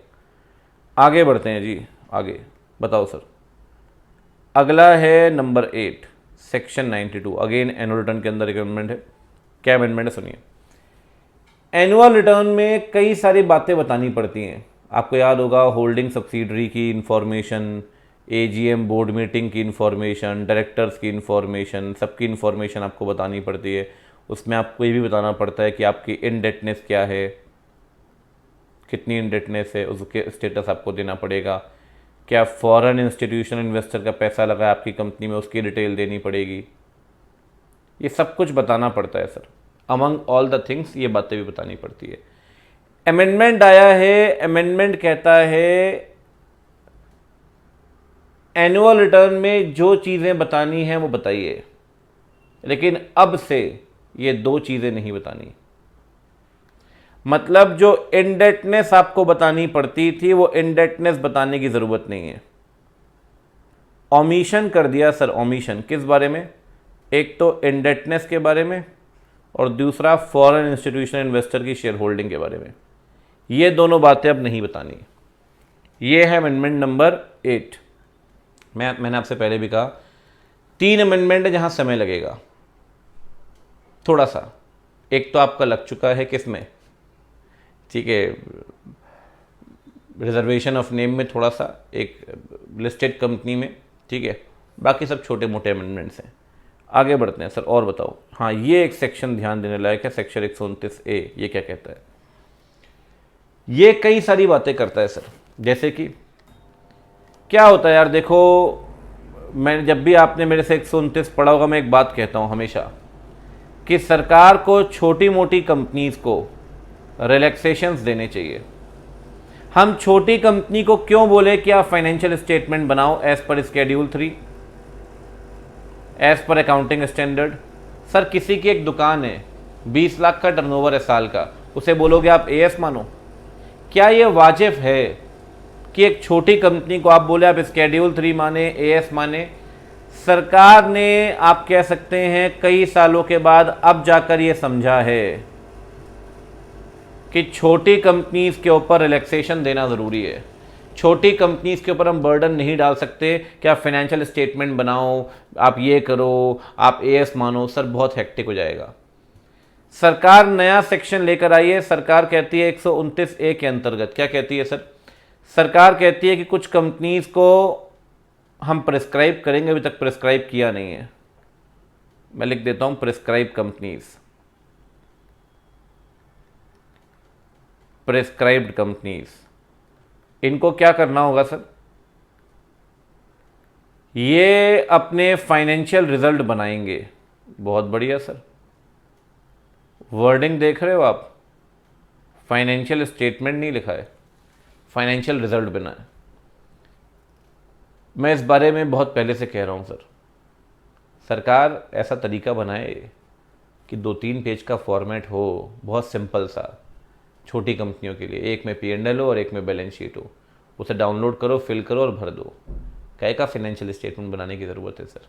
आगे बढ़ते हैं जी, आगे बताओ सर। अगला है number 8, section 92। Again annual return के अंदर एक अमेंडमेंट है। क्या अमेंडमेंट है सुनिए। एनुअल रिटर्न में कई सारी बातें बतानी पड़ती हैं। आपको याद होगा होल्डिंग सब्सिडरी की इंफॉर्मेशन, AGM बोर्ड मीटिंग की इंफॉर्मेशन, डायरेक्टर्स की इंफॉर्मेशन, सबकी इंफॉर्मेशन आपको बतानी पड़ती है। उसमें आपको ये भी बताना पड़ता है कि आपकी इनडेटनेस क्या है, कितनी इनडेटनेस है, उसके स्टेटस आपको देना पड़ेगा। क्या फॉरेन इंस्टीट्यूशनल इन्वेस्टर का पैसा लगा है आपकी कंपनी में, उसकी डिटेल देनी पड़ेगी। ये सब कुछ बताना पड़ता है sir. Among all the things ये बातें भी बतानी पड़ती है। अमेंडमेंट आया है, अमेंडमेंट कहता है एनुअल रिटर्न में जो चीज़ें बतानी हैं वो बताइए, लेकिन अब से ये 2 चीज़ें नहीं बतानी। मतलब जो इनडेटनेस आपको बतानी पड़ती थी वो इनडेटनेस बताने की ज़रूरत नहीं है। ओमिशन कर दिया सर। ओमिशन किस बारे में? एक तो इनडेटनेस के बारे में और दूसरा फॉरेन इंस्टीट्यूशनल इन्वेस्टर की शेयर होल्डिंग के बारे में। ये दोनों बातें अब नहीं बतानी। ये है अमेंडमेंट नंबर 8। मैंने आपसे पहले भी कहा 3 अमेंडमेंट है जहाँ समय लगेगा थोड़ा सा। एक तो आपका लग चुका है किसमें, ठीक है, रिजर्वेशन ऑफ नेम में थोड़ा सा, एक लिस्टेड कंपनी में, ठीक है। बाकी सब छोटे मोटे अमेंडमेंट्स हैं। आगे बढ़ते हैं सर, और बताओ। हाँ, ये एक सेक्शन ध्यान देने लायक है, सेक्शन 129A। ये क्या कहता है? ये कई सारी बातें करता है सर। जैसे कि क्या होता है यार, देखो मैं जब भी आपने मेरे से 129 पढ़ा होगा, मैं एक बात कहता हूँ हमेशा कि सरकार को छोटी मोटी कंपनीज को रिलैक्सेशंस देने चाहिए। हम छोटी कंपनी को क्यों बोले कि आप फाइनेंशियल स्टेटमेंट बनाओ as per schedule 3, as per accounting standard. Sir किसी की एक दुकान है, 20 लाख का टर्नओवर है साल का, उसे बोलोगे आप AS मानो? क्या ये वाजिब है कि एक छोटी कंपनी को आप बोले आप स्केड्यूल 3 माने, AS माने? सरकार ने आप कह सकते हैं कई सालों के बाद अब जाकर ये समझा है कि छोटी कंपनीज के ऊपर रिलैक्सेशन देना ज़रूरी है। छोटी कंपनीज के ऊपर हम बर्डन नहीं डाल सकते कि आप फाइनेंशियल स्टेटमेंट बनाओ, आप ये करो, आप एएस मानो। सर बहुत हेक्टिक हो जाएगा। सरकार नया सेक्शन लेकर आई है। सरकार कहती है 129A के अंतर्गत, क्या कहती है सर? सरकार कहती है कि कुछ कंपनीज को हम प्रिस्क्राइब करेंगे, अभी तक प्रिस्क्राइब किया नहीं है। मैं लिख देता हूं प्रिस्क्राइब कंपनीज, प्रिस्क्राइब्ड कंपनीज। इनको क्या करना होगा सर? ये अपने फाइनेंशियल रिजल्ट बनाएंगे। बहुत बढ़िया सर, वर्डिंग देख रहे हो आप? फाइनेंशियल स्टेटमेंट नहीं लिखा है, फाइनेंशियल रिजल्ट बना है। मैं इस बारे में बहुत पहले से कह रहा हूं सर, सरकार ऐसा तरीका बनाए कि 2-3 पेज का फॉर्मेट हो, बहुत सिंपल सा, छोटी कंपनियों के लिए। एक में P&L हो और एक में बैलेंस शीट हो। उसे डाउनलोड करो, फिल करो और भर दो। क्या का फाइनेंशियल स्टेटमेंट बनाने की ज़रूरत है सर?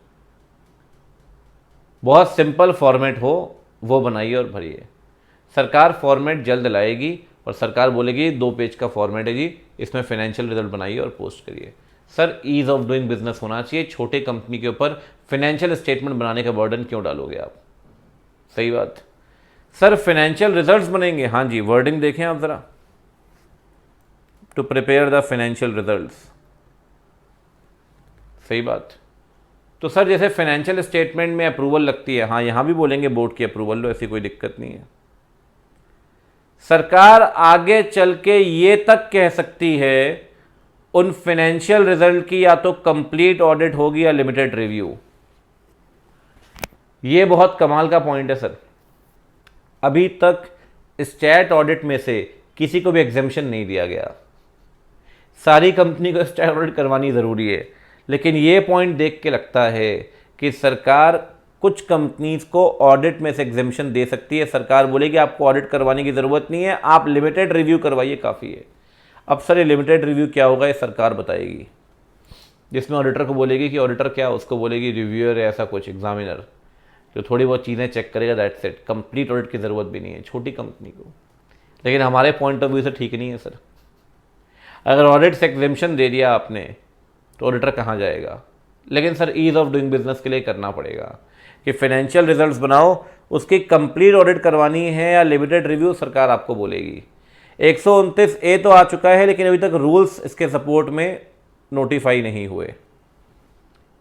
बहुत सिंपल फॉर्मेट हो वो बनाइए और भरिए। सरकार फॉर्मेट जल्द लाएगी और सरकार बोलेगी 2 पेज का फॉर्मेट है जी, इसमें फाइनेंशियल रिजल्ट बनाइए और पोस्ट करिए। Sir ease of doing business होना चाहिए। छोटे कंपनी के ऊपर फाइनेंशियल स्टेटमेंट बनाने का बर्डन क्यों डालोगे आप? सही बात। सर फाइनेंशियल रिजल्ट्स बनेंगे, हाँ जी, वर्डिंग देखें आप ज़रा, to prepare the financial results. सही बात। तो सर जैसे फाइनेंशियल स्टेटमेंट में अप्रूवल लगती है, हाँ यहां भी बोलेंगे बोर्ड की अप्रूवल लो, ऐसी कोई दिक्कत नहीं है। सरकार आगे चल के ये तक कह सकती है उन फाइनेंशियल रिजल्ट की या तो कंप्लीट ऑडिट होगी या लिमिटेड रिव्यू। ये बहुत कमाल का पॉइंट है सर। अभी तक स्टैट ऑडिट में से किसी को भी एग्जेम्पशन नहीं दिया गया। सारी कंपनी को स्टैट ऑडिट करवानी ज़रूरी है, लेकिन ये पॉइंट देख के लगता है कि सरकार कुछ कंपनीज को ऑडिट में से एग्जेम्पशन दे सकती है। सरकार बोलेगी आपको ऑडिट करवाने की ज़रूरत नहीं है, आप लिमिटेड रिव्यू करवाइए, काफ़ी है। अब सर ये लिमिटेड रिव्यू क्या होगा, ये सरकार बताएगी, जिसमें ऑडिटर को बोलेगी कि ऑडिटर क्या, उसको बोलेगी रिव्यूअर या ऐसा कुछ, एग्जामिनर, जो थोड़ी बहुत चीज़ें चेक करेगा, दैट्स इट। कंप्लीट ऑडिट की ज़रूरत भी नहीं है छोटी कंपनी को। लेकिन हमारे पॉइंट ऑफ व्यू से ठीक नहीं है सर। अगर ऑडिट से एग्जेम्पशन दे दिया आपने तो ऑडिटर कहाँ जाएगा? लेकिन sir ease of doing business के लिए करना पड़ेगा कि फाइनेंशियल रिजल्ट्स बनाओ, उसकी कंप्लीट ऑडिट करवानी है या लिमिटेड रिव्यू, सरकार आपको बोलेगी। 129A तो आ चुका है, लेकिन अभी तक रूल्स इसके सपोर्ट में नोटिफाई नहीं हुए।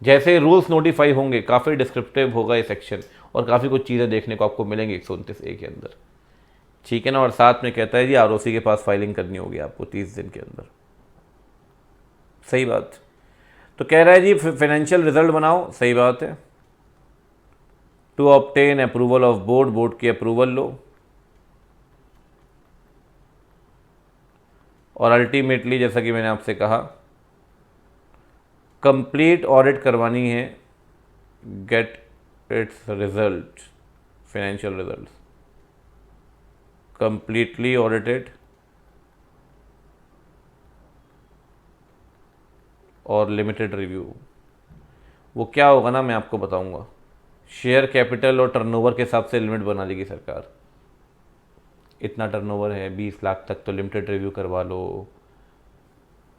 जैसे रूल्स नोटिफाई होंगे, काफ़ी डिस्क्रिप्टिव होगा ये सेक्शन और काफ़ी कुछ चीज़ें देखने को आपको मिलेंगी 129A के अंदर, ठीक है ना। और साथ में कहता है जी ROC के पास फाइलिंग करनी होगी आपको 30 दिन के अंदर। सही बात। तो कह रहा है जी फाइनेंशियल रिजल्ट बनाओ, सही बात है। To obtain approval of board, board की अप्रूवल लो, और अल्टीमेटली जैसा कि मैंने आपसे कहा कंप्लीट ऑडिट करवानी है, get its result, financial result completely audited और लिमिटेड रिव्यू। वो क्या होगा ना, मैं आपको बताऊंगा। शेयर कैपिटल और टर्नओवर के हिसाब से लिमिट बना देगी सरकार। इतना टर्नओवर है 20 लाख तक तो लिमिटेड रिव्यू करवा लो,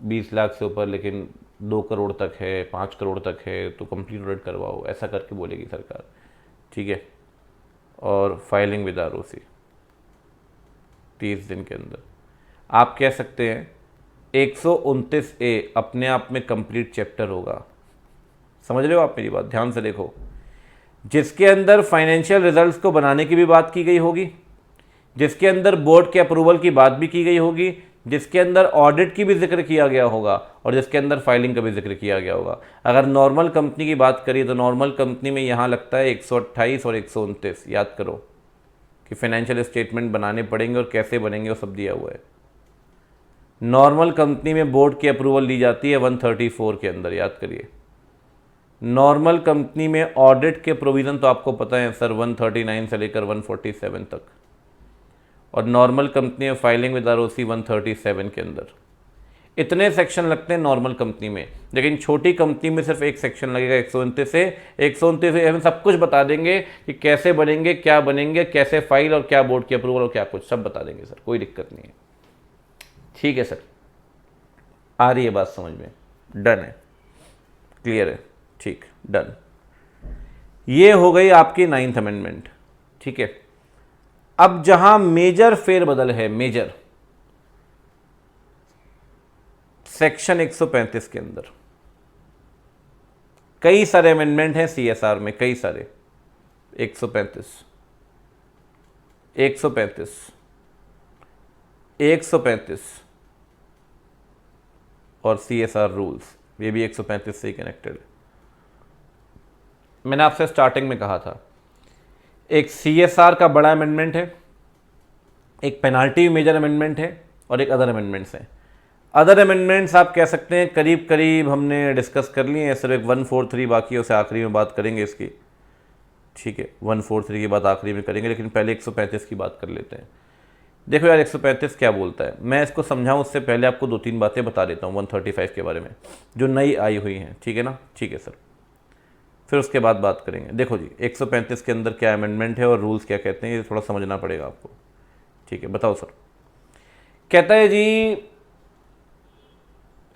20 लाख से ऊपर लेकिन 2 करोड़ तक है, 5 करोड़ तक है तो कंप्लीट ऑडिट करवाओ, ऐसा करके बोलेगी सरकार, ठीक है। और फाइलिंग विद ROC 30 दिन के अंदर। आप कह सकते हैं 129A अपने आप में कंप्लीट चैप्टर होगा। समझ रहे हो आप मेरी बात? ध्यान से देखो, जिसके अंदर फाइनेंशियल रिजल्ट्स को बनाने की भी बात की गई होगी, जिसके अंदर बोर्ड के अप्रूवल की बात भी की गई होगी, जिसके अंदर ऑडिट की भी जिक्र किया गया होगा और जिसके अंदर फाइलिंग का भी जिक्र किया गया होगा। अगर नॉर्मल कंपनी की बात करिए तो नॉर्मल कंपनी में यहाँ लगता है 128 और 129, याद करो कि फाइनेंशियल स्टेटमेंट बनाने पड़ेंगे और कैसे बनेंगे वो सब दिया हुआ है। नॉर्मल कंपनी में बोर्ड की अप्रूवल दी जाती है 134 के अंदर, याद करिए। नॉर्मल कंपनी में ऑडिट के प्रोविज़न तो आपको पता है सर 139 से लेकर 147 तक, और नॉर्मल कंपनी में फाइलिंग विद ROC 137 के अंदर। इतने सेक्शन लगते हैं नॉर्मल कंपनी में, लेकिन छोटी कंपनी में सिर्फ एक सेक्शन लगेगा 129 से 129 से हम सब कुछ बता देंगे कि कैसे बनेंगे, क्या बनेंगे, कैसे फाइल और क्या बोर्ड की अप्रूवल और क्या कुछ सब बता देंगे सर, कोई दिक्कत नहीं है। ठीक है सर, आ रही है बात समझ में? डन है, क्लियर है, ठीक, डन। ये हो गई आपकी 9th अमेंडमेंट। ठीक है, अब जहां मेजर फेरबदल है, मेजर सेक्शन 135 के अंदर कई सारे अमेंडमेंट हैं सीएसआर में, कई सारे। 135 135 135 और सीएसआर रूल्स, ये भी 135 से ही कनेक्टेड है। मैंने आपसे स्टार्टिंग में कहा था, एक सीएसआर का बड़ा अमेंडमेंट है, एक पेनाल्टी मेजर अमेंडमेंट है और एक अदर अमेंडमेंट्स हैं। अदर अमेंडमेंट्स आप कह सकते हैं करीब करीब हमने डिस्कस कर लिए हैं, सिर्फ एक 143 बाकी है, उसे आखिरी में बात करेंगे इसकी। ठीक है, 143 की बात आखिरी में करेंगे, लेकिन पहले 135 की बात कर लेते हैं। देखो यार 135 क्या बोलता है, मैं इसको समझाऊं उससे पहले आपको 2-3 बातें बता देता हूँ 135 के बारे में जो नई आई हुई हैं। ठीक है ना? ठीक है सर, फिर उसके बाद बात करेंगे। देखो जी 135 के अंदर क्या अमेंडमेंट है और रूल्स क्या कहते हैं, ये थोड़ा समझना पड़ेगा आपको। ठीक है, बताओ सर। कहता है जी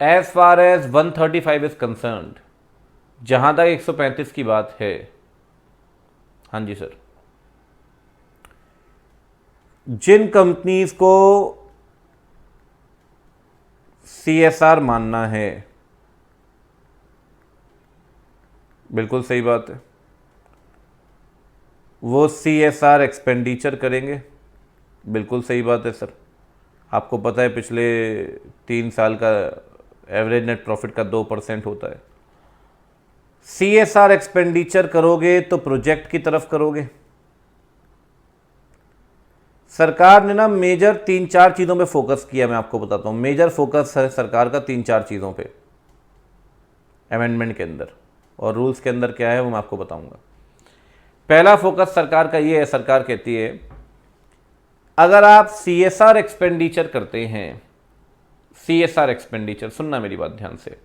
as far as 135 is concerned, जहां तक 135 की बात है, हाँ जी सर, जिन कंपनीज को सीएसआर मानना है, बिल्कुल सही बात है, वो सीएसआर एक्सपेंडिचर करेंगे। बिल्कुल सही बात है सर। आपको पता है पिछले 3 साल का एवरेज नेट प्रॉफिट का 2% होता है। सीएसआर एक्सपेंडिचर करोगे तो प्रोजेक्ट की तरफ करोगे। सरकार ने ना मेजर 3-4 चीज़ों पे फोकस किया, मैं आपको बताता हूँ। मेजर फोकस है सरकार का 3-4 चीज़ों पे अमेंडमेंट के अंदर, और रूल्स के अंदर क्या है वो मैं आपको बताऊंगा। पहला फोकस सरकार का ये है, सरकार कहती है अगर आप सीएसआर एक्सपेंडिचर करते हैं, सीएसआर एक्सपेंडिचर, सुनना मेरी बात ध्यान से,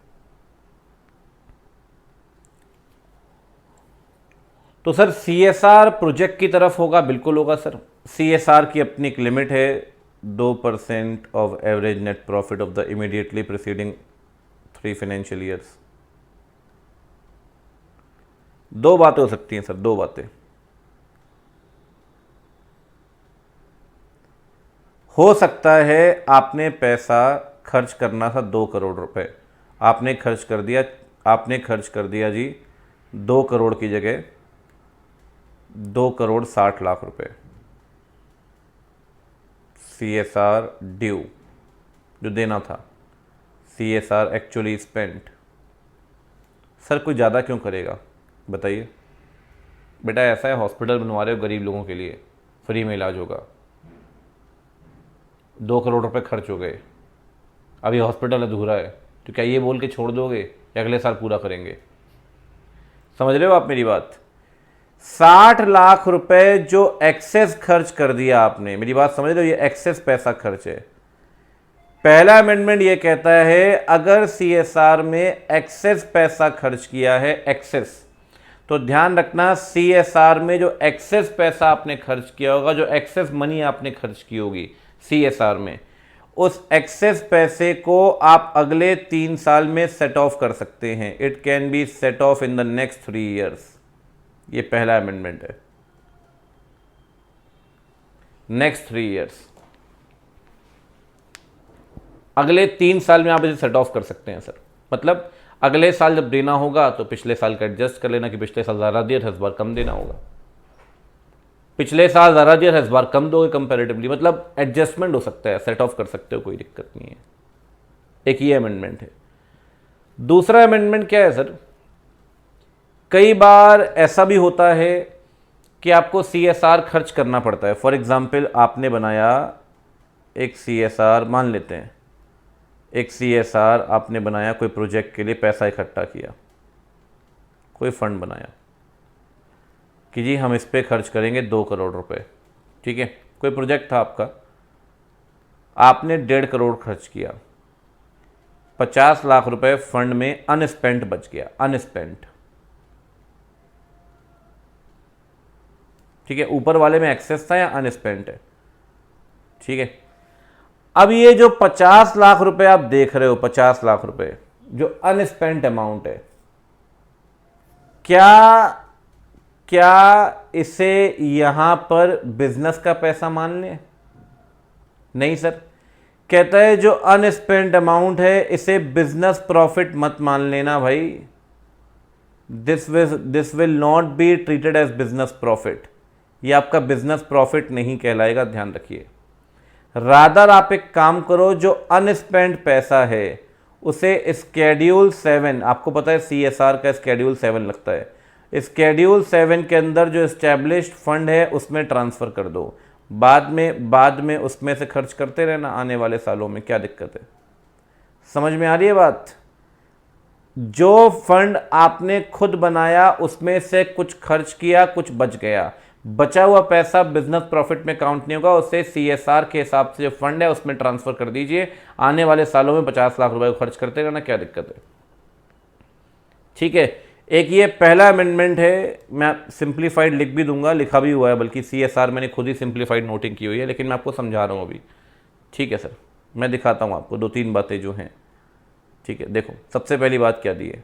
तो सर सीएसआर प्रोजेक्ट की तरफ होगा, बिल्कुल होगा सर। सीएसआर की अपनी एक लिमिट है 2% of average net profit of the immediately preceding 3 financial years. 2 बातें हो सकती हैं सर, 2 बातें हो सकता है। आपने पैसा खर्च करना था 2 करोड़ रुपए, आपने खर्च कर दिया जी 2 करोड़ की जगह 2 करोड़ 60 लाख रुपए। सीएसआर ड्यू जो देना था, सीएसआर एक्चुअली स्पेंट। सर कोई ज़्यादा क्यों करेगा बताइए? बेटा ऐसा है, हॉस्पिटल बनवा रहे हो गरीब लोगों के लिए, फ्री में इलाज होगा, 2 करोड़ रुपए खर्च हो गए, अभी हॉस्पिटल अधूरा है, तो क्या ये बोल के छोड़ दोगे या अगले साल पूरा करेंगे? समझ रहे हो आप मेरी बात? 60 लाख रुपए जो एक्सेस खर्च कर दिया आपने, मेरी बात समझ रहे हो, ये एक्सेस पैसा खर्च है। पहला अमेंडमेंट ये कहता है अगर सीएसआर में एक्सेस पैसा खर्च किया है, एक्सेस, तो ध्यान रखना सीएसआर में जो एक्सेस पैसा आपने खर्च किया होगा, जो एक्सेस मनी आपने खर्च की होगी सीएसआर में, उस एक्सेस पैसे को आप अगले 3 साल में सेट ऑफ कर सकते हैं। It can be set of in the next 3 years. ये पहला अमेंडमेंट है, नेक्स्ट 3 ईयर्स, अगले 3 साल में आप इसे सेट ऑफ कर सकते हैं सर। मतलब अगले साल जब देना होगा तो पिछले साल का एडजस्ट कर लेना कि पिछले साल ज़्यादा दिया था, इस बार कम देना होगा। पिछले साल ज़्यादा दिया था, इस बार कम दोगे कंपैरेटिवली, मतलब एडजस्टमेंट हो सकता है, सेट ऑफ कर सकते हो, कोई दिक्कत नहीं है। एक ये अमेंडमेंट है। दूसरा अमेंडमेंट क्या है सर, कई बार ऐसा भी होता है कि आपको सीएसआर खर्च करना पड़ता है। फॉर एग्जाम्पल आपने बनाया एक सीएसआर, मान लेते हैं एक सीएसआर आपने बनाया, कोई प्रोजेक्ट के लिए पैसा इकट्ठा किया, कोई फंड बनाया कि जी हम इस पे खर्च करेंगे 2 करोड़ रुपए। ठीक है, कोई प्रोजेक्ट था आपका, आपने 1.5 करोड़ खर्च किया। 50 लाख रुपए फंड में अनस्पेंट बच गया, अनस्पेंट। ठीक है, ऊपर वाले में एक्सेस था या अनस्पेंट है। ठीक है, अब ये जो 50 लाख रुपए आप देख रहे हो, 50 लाख रुपए जो अनस्पेंट अमाउंट है, क्या इसे यहां पर बिजनेस का पैसा मान लें? नहीं सर, कहता है जो अनस्पेंट अमाउंट है इसे बिजनेस प्रॉफिट मत मान लेना भाई। This will not be treated as business profit. ये आपका बिजनेस प्रॉफिट नहीं कहलाएगा, ध्यान रखिए। रादर आप एक काम करो, जो अनस्पेंट पैसा है उसे स्केड्यूल 7, आपको पता है CSR का स्केड्यूल 7 लगता है, स्केड्यूल 7 के अंदर जो एस्टैब्लिश्ड फंड है उसमें ट्रांसफ़र कर दो। बाद में उसमें से खर्च करते रहना आने वाले सालों में, क्या दिक्कत है? समझ में आ रही है बात? जो फंड आपने खुद बनाया उसमें से कुछ खर्च किया, कुछ बच गया, बचा हुआ पैसा बिजनेस प्रॉफिट में काउंट नहीं होगा, उसे CSR के हिसाब से जो फंड है उसमें ट्रांसफर कर दीजिए। आने वाले सालों में 50 लाख रुपए को खर्च करते रहना, क्या दिक्कत है? ठीक है, एक ये पहला अमेंडमेंट है, मैं सिंप्लीफाइड लिख भी दूंगा, लिखा भी हुआ है, बल्कि CSR मैंने खुद ही सिंप्लीफाइड नोटिंग की हुई है, लेकिन मैं आपको समझा रहा हूँ अभी। ठीक है सर, मैं दिखाता हूँ आपको 2-3 बातें जो हैं। ठीक है, देखो सबसे पहली बात क्या दी है,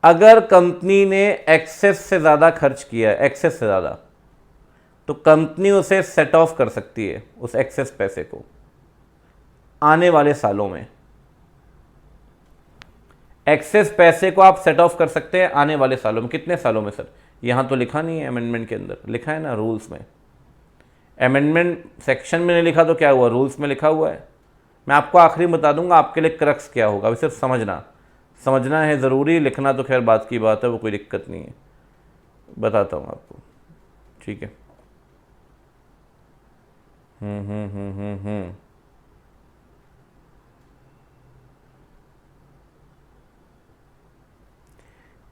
अगर कंपनी ने एक्सेस से ज़्यादा खर्च किया है, एक्सेस से ज़्यादा, तो कंपनी उसे सेट ऑफ कर सकती है उस एक्सेस पैसे को आने वाले सालों में। एक्सेस पैसे को आप सेट ऑफ कर सकते हैं आने वाले सालों में। कितने सालों में सर? यहां तो लिखा नहीं है, अमेंडमेंट के अंदर लिखा है ना, रूल्स में। अमेंडमेंट सेक्शन में नहीं लिखा तो क्या हुआ, रूल्स में लिखा हुआ है। मैं आपको आखिरी में बता दूंगा आपके लिए क्रक्स क्या होगा, अभी सिर्फ समझना है ज़रूरी, लिखना तो खैर बात की बात है, वो कोई दिक्कत नहीं है, बताता हूँ आपको। ठीक है,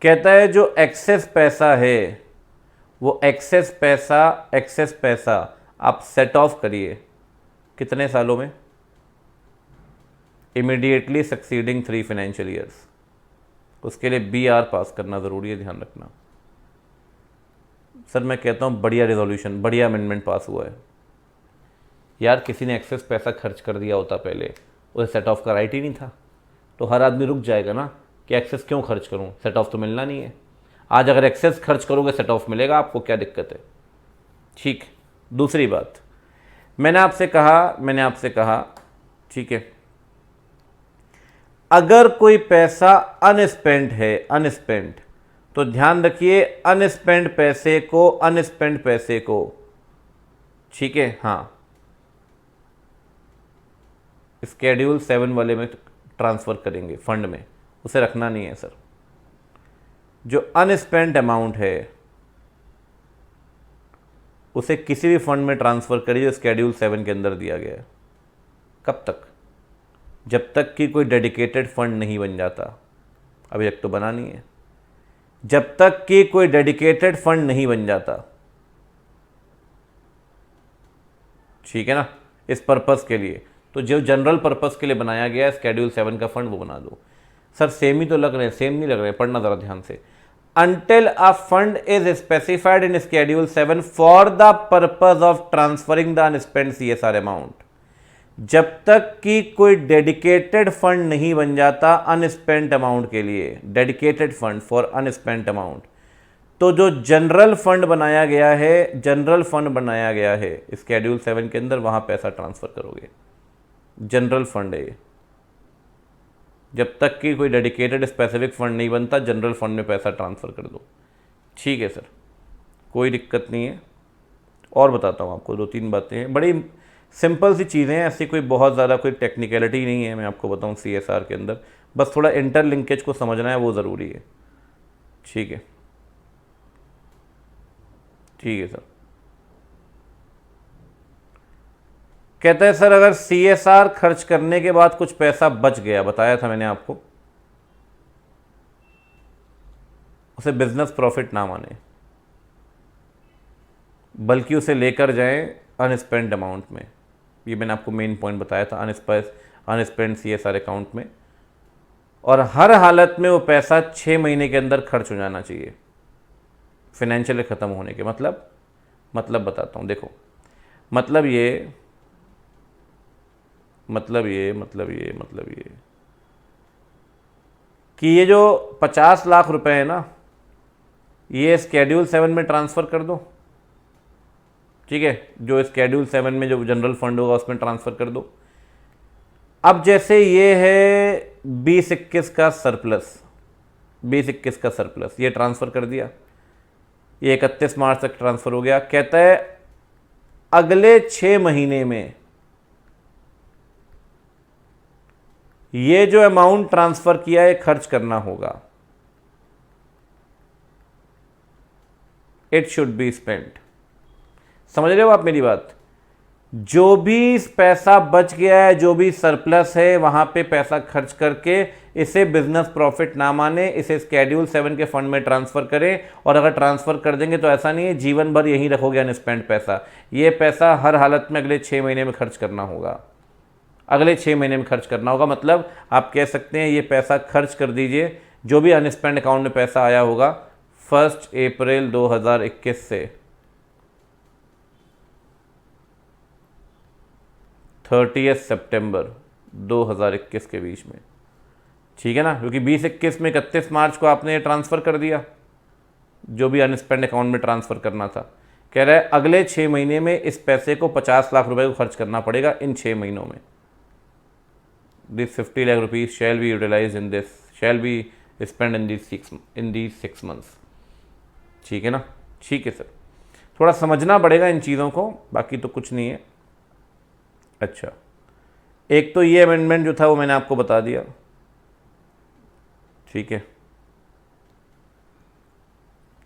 कहता है जो एक्सेस पैसा है वो एक्सेस पैसा आप सेट ऑफ करिए कितने सालों में? Immediately succeeding 3 financial years. उसके लिए BR पास करना ज़रूरी है, ध्यान रखना। सर मैं कहता हूँ बढ़िया रिजोल्यूशन, बढ़िया अमेंडमेंट पास हुआ है यार। किसी ने एक्सेस पैसा खर्च कर दिया होता पहले, उसे सेट ऑफ का राइट ही नहीं था, तो हर आदमी रुक जाएगा ना कि एक्सेस क्यों खर्च करूं, सेट ऑफ तो मिलना नहीं है। आज अगर एक्सेस खर्च करोगे सेट ऑफ मिलेगा आपको, क्या दिक्कत है? ठीक। दूसरी बात, मैंने आपसे कहा ठीक है, अगर कोई पैसा अनस्पेंट है, अनस्पेंट, तो ध्यान रखिए अनस्पेंट पैसे को ठीक है, हाँ, स्केड्यूल 7 वाले में ट्रांसफ़र करेंगे फंड में, उसे रखना नहीं है सर। जो अनस्पेंट अमाउंट है उसे किसी भी फंड में ट्रांसफ़र करिए जो स्केड्यूल 7 के अंदर दिया गया है। कब तक? जब तक कि कोई डेडिकेटेड फंड नहीं बन जाता। अभी तक तो बना नहीं है। जब तक कि कोई डेडिकेटेड फंड नहीं बन जाता, ठीक है ना, इस पर्पस के लिए, तो जो जनरल पर्पस के लिए बनाया गया है स्केड्यूल 7 का फंड, वो बना दो। सर सेम ही तो लग रहे हैं, सेम नहीं लग रहे हैं, पढ़ना ज़रा ध्यान से। Until a fund is specified in Schedule 7 for the purpose of transferring the unspent CSR amount, जब तक कि कोई डेडिकेटेड फंड नहीं बन जाता अनस्पेंट अमाउंट के लिए, डेडिकेटेड फंड फॉर अनस्पेंट अमाउंट, तो जो जनरल फंड बनाया गया है स्केड्यूल 7 के अंदर, वहां पैसा ट्रांसफर करोगे। जनरल फंड है ये, जब तक कि कोई डेडिकेटेड स्पेसिफिक फंड नहीं बनता जनरल फंड में पैसा ट्रांसफ़र कर दो। ठीक है सर, कोई दिक्कत नहीं है। और बताता हूँ आपको 2-3 बातें हैं, बड़ी सिंपल सी चीज़ें हैं, ऐसी कोई बहुत ज़्यादा कोई टेक्निकलिटी नहीं है। मैं आपको बताऊँ CSR के अंदर बस थोड़ा इंटर लिंकेज को समझना है, वो ज़रूरी है। ठीक है, ठीक है सर। कहते हैं सर अगर CSR खर्च करने के बाद कुछ पैसा बच गया, बताया था मैंने आपको, उसे बिजनेस प्रॉफिट ना माने, बल्कि उसे लेकर जाएं अनस्पेंट अमाउंट में। ये मैंने आपको मेन पॉइंट बताया था, अनस्पेंट CSR अकाउंट में और हर हालत में वो पैसा 6 महीने के अंदर खर्च हो जाना चाहिए फाइनेंशियल ख़त्म होने के। मतलब बताता हूँ, देखो मतलब ये कि ये जो 50 लाख रुपए है ना, ये स्केड्यूल 7 में ट्रांसफ़र कर दो, ठीक है, जो स्केड्यूल 7 में जो जनरल फंड होगा उसमें ट्रांसफ़र कर दो। अब जैसे ये है 20-21 का सरप्लस, 20-21 का सरप्लस ये ट्रांसफ़र कर दिया, ये 31 मार्च तक ट्रांसफ़र हो गया। कहता है अगले 6 महीने में ये जो अमाउंट ट्रांसफ़र किया है खर्च करना होगा, इट शुड बी स्पेंट। समझ रहे हो आप मेरी बात? जो भी पैसा बच गया है, जो भी सरप्लस है, वहां पे पैसा खर्च करके इसे बिजनेस प्रॉफिट ना माने, इसे स्केड्यूल 7 के फंड में ट्रांसफर करें। और अगर ट्रांसफर कर देंगे तो ऐसा नहीं है जीवन भर यहीं रखोगे अनस्पेंड पैसा, ये पैसा हर हालत में अगले 6 महीने में खर्च करना होगा, अगले 6 महीने में खर्च करना होगा। मतलब आप कह सकते हैं ये पैसा खर्च कर दीजिए, जो भी अनस्पेंड अकाउंट में पैसा आया होगा 1 अप्रैल 2021 से 30 सितंबर 2021 के बीच में, ठीक है ना, क्योंकि 20-21 में 31 मार्च को आपने ट्रांसफ़र कर दिया जो भी अनस्पेंड अकाउंट में ट्रांसफ़र करना था। कह रहा है अगले 6 महीने में इस पैसे को 50 लाख रुपए को खर्च करना पड़ेगा इन 6 महीनों में। This 50 lakh rupees shall be utilize in this, shall be spend in these 6 months, ठीक है ना। ठीक है सर, थोड़ा समझना पड़ेगा इन चीज़ों को, बाकी तो कुछ नहीं है। अच्छा, एक तो ये अमेंडमेंट जो था वो मैंने आपको बता दिया, ठीक है,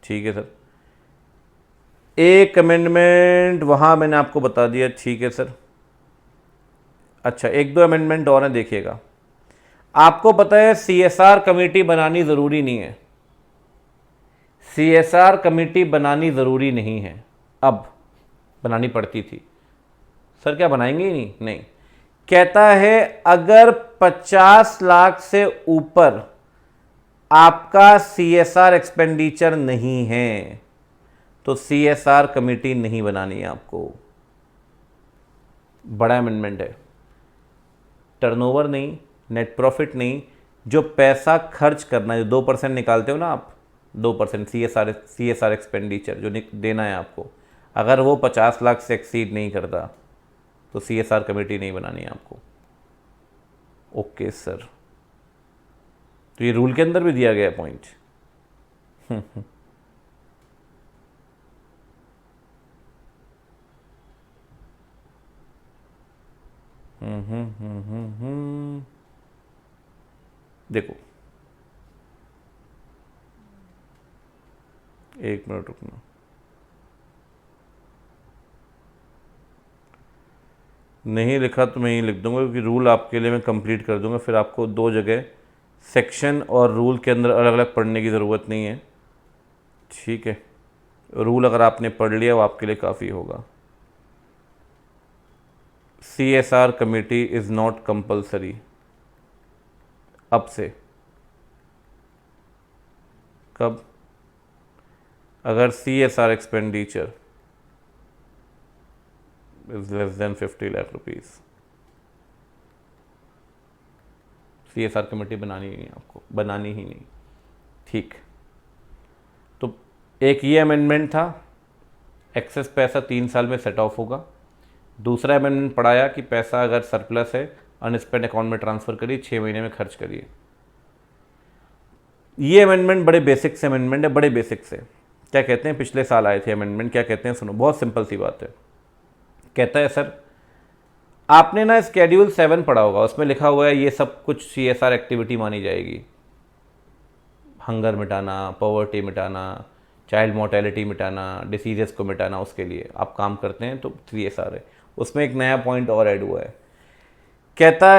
ठीक है सर। एक अमेंडमेंट वहाँ मैंने आपको बता दिया, ठीक है सर। अच्छा, 1-2 अमेंडमेंट और हैं, देखिएगा। आपको पता है CSR कमेटी बनानी ज़रूरी नहीं है, CSR कमेटी बनानी ज़रूरी नहीं है, अब बनानी पड़ती थी। सर क्या बनाएंगे ही नहीं? नहीं, कहता है अगर 50 लाख से ऊपर आपका CSR एक्सपेंडिचर नहीं है तो CSR कमेटी नहीं बनानी है आपको। बड़ा अमेंडमेंट है, टर्नओवर नहीं, नेट प्रॉफिट नहीं, जो पैसा खर्च करना है, जो 2% निकालते हो ना आप, 2% CSR एक्सपेंडिचर जो देना है आपको, अगर वो 50 लाख से एक्सीड नहीं करता तो CSR कमेटी नहीं बनानी है आपको। ओके सर, तो ये रूल के अंदर भी दिया गया पॉइंट। देखो, एक मिनट रुकना, नहीं लिखा तो मैं ही लिख दूंगा, क्योंकि रूल आपके लिए मैं कंप्लीट कर दूंगा, फिर आपको 2 जगह सेक्शन और रूल के अंदर अलग अलग पढ़ने की ज़रूरत नहीं है, ठीक है। रूल अगर आपने पढ़ लिया वो आपके लिए काफ़ी होगा। CSR committee is not compulsory, अब से। कब? अगर CSR expenditure is less than 50 lakh rupees, CSR committee बनानी ही नहीं आपको, बनानी ही नहीं, ठीक। तो एक ये अमेंडमेंट था, एक्सेस पैसा 3 साल में सेट ऑफ होगा। दूसरा अमेंडमेंट पढ़ाया कि पैसा अगर सरप्लस है अनस्पेंड अकाउंट में ट्रांसफ़र करिए, 6 महीने में खर्च करिए। ये अमेंडमेंट बड़े बेसिक से अमेंडमेंट है, बड़े बेसिक से। क्या कहते हैं, पिछले साल आए थे अमेंडमेंट, क्या कहते हैं सुनो, बहुत सिंपल सी बात है। कहता है सर आपने ना स्केड्यूल 7 पढ़ा होगा, उसमें लिखा हुआ है ये सब कुछ CSR एक्टिविटी मानी जाएगी, हंगर मिटाना, पॉवर्टी मिटाना, चाइल्ड मोर्टेलिटी मिटाना, डिसीजेस को मिटाना, उसके लिए आप काम करते हैं तो CSR है। उसमें एक नया पॉइंट और ऐड हुआ है, कहता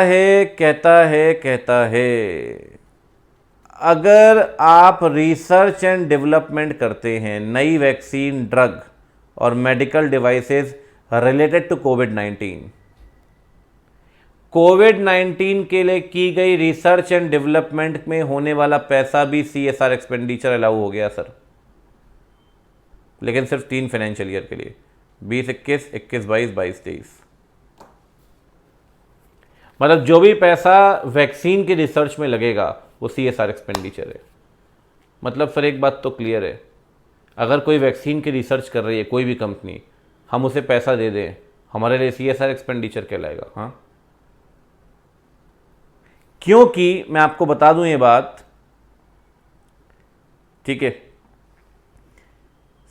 है अगर आप रिसर्च एंड डेवलपमेंट करते हैं, नई वैक्सीन, ड्रग और मेडिकल डिवाइसेस रिलेटेड टू कोविड-19, कोविड-19 के लिए की गई रिसर्च एंड डेवलपमेंट में होने वाला पैसा भी CSR एक्सपेंडिचर अलाउ हो गया सर, लेकिन सिर्फ 3 फाइनेंशियल ईयर के लिए, 20-21, 21-22, 22-23। मतलब जो भी पैसा वैक्सीन की रिसर्च में लगेगा वो CSR एक्सपेंडिचर है। मतलब सर एक बात तो क्लियर है, अगर कोई वैक्सीन की रिसर्च कर रही है कोई भी कंपनी, हम उसे पैसा दे दें, हमारे लिए CSR एक्सपेंडिचर कहलाएगा। हाँ, क्योंकि मैं आपको बता दूं ये बात, ठीक है,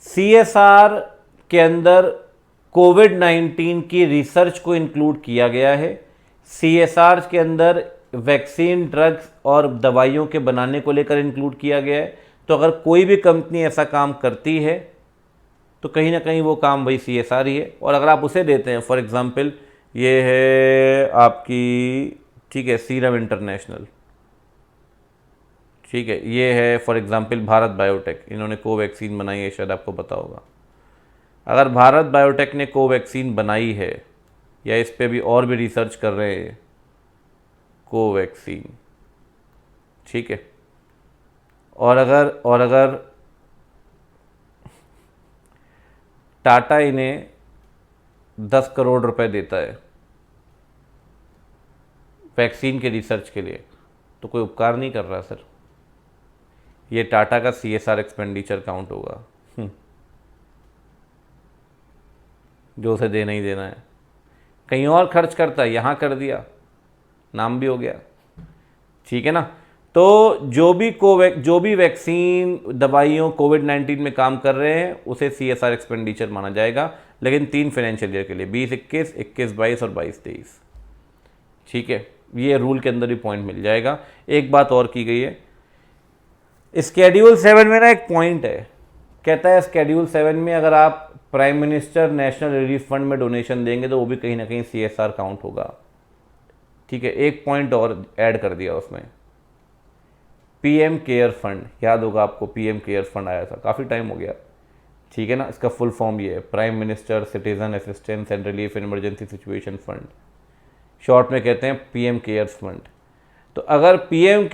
CSR के अंदर कोविड-19 की रिसर्च को इंक्लूड किया गया है। CSR के अंदर वैक्सीन, ड्रग्स और दवाइयों के बनाने को लेकर इंक्लूड किया गया है। तो अगर कोई भी कंपनी ऐसा काम करती है तो कहीं ना कहीं वो काम वही CSR ही है। और अगर आप उसे देते हैं, फॉर एग्जांपल ये है आपकी, ठीक है, सीरम इंटरनेशनल, ठीक है, ये है फॉर एग्जांपल भारत बायोटेक, इन्होंने कोवैक्सीन बनाई है, शायद आपको पता होगा। अगर भारत बायोटेक ने कोवैक्सीन बनाई है या इस पे भी और भी रिसर्च कर रहे हैं, कोवैक्सीन, ठीक है, और अगर टाटा इन्हें 10 करोड़ रुपए देता है वैक्सीन के रिसर्च के लिए, तो कोई उपकार नहीं कर रहा सर, ये टाटा का CSR एक्सपेंडिचर काउंट होगा जो उसे देना ही देना है। कहीं और खर्च करता है, यहाँ कर दिया, नाम भी हो गया, ठीक है ना। तो जो भी वैक्सीन, दवाइयों, कोविड-19 में काम कर रहे हैं उसे CSR एक्सपेंडिचर माना जाएगा, लेकिन 3 फाइनेंशियल ईयर के लिए, 20-21, 21-22 और 22-23, ठीक है। ये रूल के अंदर भी पॉइंट मिल जाएगा। एक बात और की गई है, स्केड्यूल 7 में ना एक पॉइंट है, कहता है स्केड्यूल 7 में अगर आप prime minister national relief fund में डोनेशन देंगे तो वो भी कहीं ना कहीं CSR काउंट होगा, ठीक है। एक पॉइंट और ऐड कर दिया उसमें, PM केयर फंड, याद होगा आपको, PM केयर फंड आया था, काफ़ी टाइम हो गया, ठीक है ना। इसका फुल फॉर्म ये है, prime minister citizen assistance and relief in emergency situation fund, short में कहते हैं PM केयर्स फंड। तो अगर PM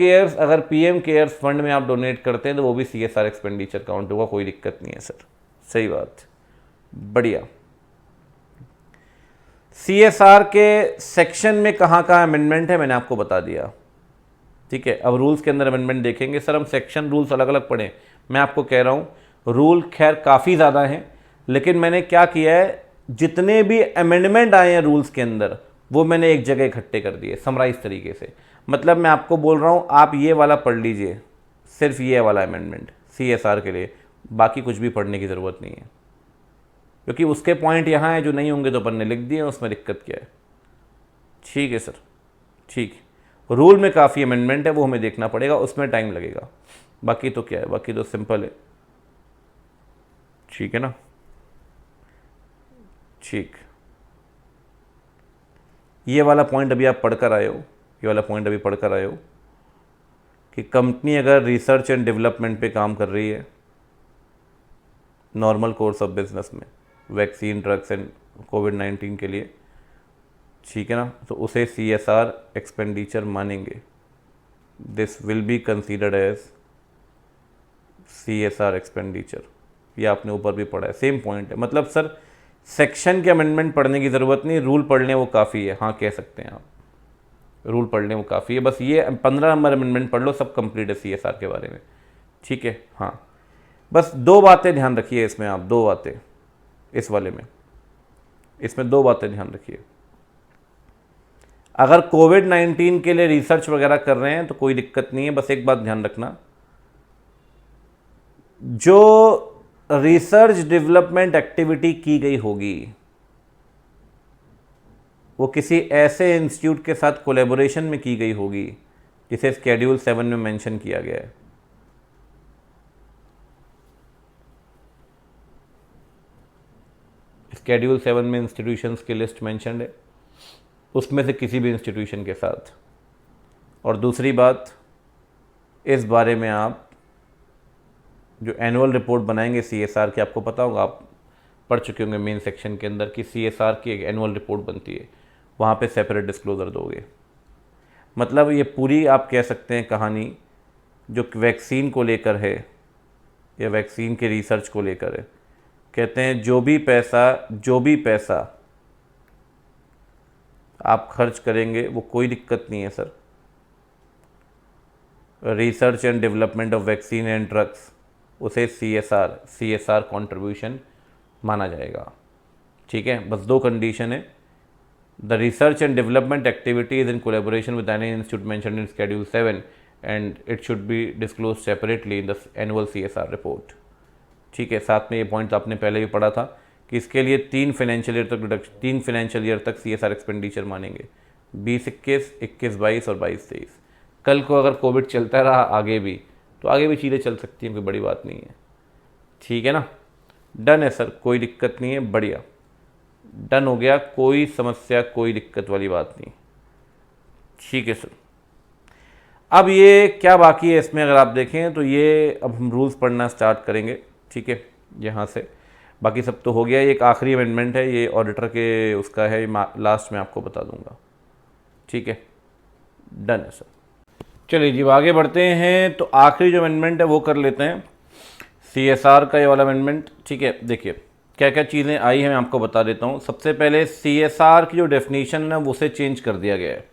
केयर्स फंड में आप डोनेट करते हैं तो वो भी CSR एक्सपेंडिचर काउंट होगा, कोई दिक्कत नहीं है सर। सही बात, बढ़िया। CSR के सेक्शन में कहाँ कहाँ अमेंडमेंट है मैंने आपको बता दिया, ठीक है। अब रूल्स के अंदर अमेंडमेंट देखेंगे। सर हम सेक्शन रूल्स अलग अलग पढ़ें, मैं आपको कह रहा हूँ रूल खैर काफ़ी ज़्यादा हैं, लेकिन मैंने क्या किया है, जितने भी अमेंडमेंट आए हैं रूल्स के अंदर वो मैंने एक जगह इकट्ठे कर दिए समराइज तरीके से। मतलब मैं आपको बोल रहा हूँ आप ये वाला पढ़ लीजिए, सिर्फ ये वाला अमेंडमेंट CSR के लिए, बाकी कुछ भी पढ़ने की ज़रूरत नहीं है, क्योंकि उसके पॉइंट यहाँ है, जो नहीं होंगे तो अपन ने लिख दिए, उसमें दिक्कत क्या है, ठीक है सर, ठीक। रूल में काफ़ी अमेंडमेंट है, वो हमें देखना पड़ेगा, उसमें टाइम लगेगा। बाकी तो क्या है, बाकी तो सिंपल है, ठीक है ना, ठीक। ये वाला पॉइंट अभी आप पढ़कर आए हो, ये वाला पॉइंट अभी पढ़कर आए हो कि कंपनी अगर रिसर्च एंड डेवलपमेंट पे काम कर रही है नॉर्मल कोर्स ऑफ बिजनेस में, वैक्सीन, ड्रग्स एंड कोविड-19 के लिए, ठीक है ना, तो उसे CSR एक्सपेंडिचर मानेंगे। This will be considered as CSR expenditure. ये आपने ऊपर भी पढ़ा है, सेम पॉइंट है। मतलब सर सेक्शन के अमेंडमेंट पढ़ने की ज़रूरत नहीं, रूल पढ़ लें वो काफ़ी है। हाँ, कह सकते हैं आप, रूल पढ़ लें वो काफ़ी है, बस ये 15 नंबर अमेंडमेंट पढ़ लो, सब कंप्लीट है CSR के बारे में, ठीक है। हाँ, बस 2 बातें ध्यान रखिए इसमें, आप 2 बातें इस वाले में, इसमें 2 बातें ध्यान रखिए। अगर कोविड-19 के लिए रिसर्च वगैरह कर रहे हैं तो कोई दिक्कत नहीं है, बस एक बात ध्यान रखना, जो रिसर्च डेवलपमेंट एक्टिविटी की गई होगी वो किसी ऐसे इंस्टीट्यूट के साथ कोलैबोरेशन में की गई होगी जिसे स्केड्यूल 7 में मेंशन किया गया है। स्केड्यूल 7 में इंस्टीट्यूशंस की लिस्ट मेंशन्ड है, उसमें से किसी भी इंस्टीट्यूशन के साथ। और दूसरी बात, इस बारे में आप जो एनुअल रिपोर्ट बनाएंगे CSR की, आपको पता होगा, आप पढ़ चुके होंगे मेन सेक्शन के अंदर कि CSR की एक एनुअल रिपोर्ट बनती है, वहाँ पे सेपरेट डिस्क्लोज़र दोगे। मतलब ये पूरी आप कह सकते हैं कहानी जो वैक्सीन को लेकर है या वैक्सीन के रिसर्च को लेकर है, कहते हैं जो भी पैसा आप खर्च करेंगे वो कोई दिक्कत नहीं है sir, research and development of vaccine and drugs, उसे CSR कंट्रीब्यूशन माना जाएगा। ठीक है, बस 2 कंडीशन है, the research and development activity is in collaboration with any institute mentioned in schedule 7 and it should be disclose separately in the annual CSR report. ठीक है, साथ में ये पॉइंट आपने पहले भी पढ़ा था कि इसके लिए 3 फाइनेंशियल ईयर तक CSR एक्सपेंडिचर मानेंगे, 20-21, 21-22 और 22-23। कल को अगर कोविड चलता रहा आगे भी तो आगे भी चीज़ें चल सकती हैं, कोई बड़ी बात नहीं है। ठीक है ना, डन है सर, कोई दिक्कत नहीं है, बढ़िया डन हो गया, कोई समस्या कोई दिक्कत वाली बात नहीं। ठीक है सर, अब ये क्या बाकी है इसमें अगर आप देखें तो ये अब हम रूल्स पढ़ना स्टार्ट करेंगे। ठीक है, यहाँ से बाकी सब तो हो गया, एक आखिरी अमेंडमेंट है, ये ऑडिटर के उसका है, लास्ट में आपको बता दूंगा। ठीक है, डन है सर। चलिए जी आगे बढ़ते हैं, तो आखिरी जो अमेंडमेंट है वो कर लेते हैं, CSR का ये वाला अमेंडमेंट। ठीक है, देखिए क्या क्या चीज़ें आई हैं मैं आपको बता देता हूँ। सबसे पहले CSR की जो डेफिनीशन है वो उसे चेंज कर दिया गया है,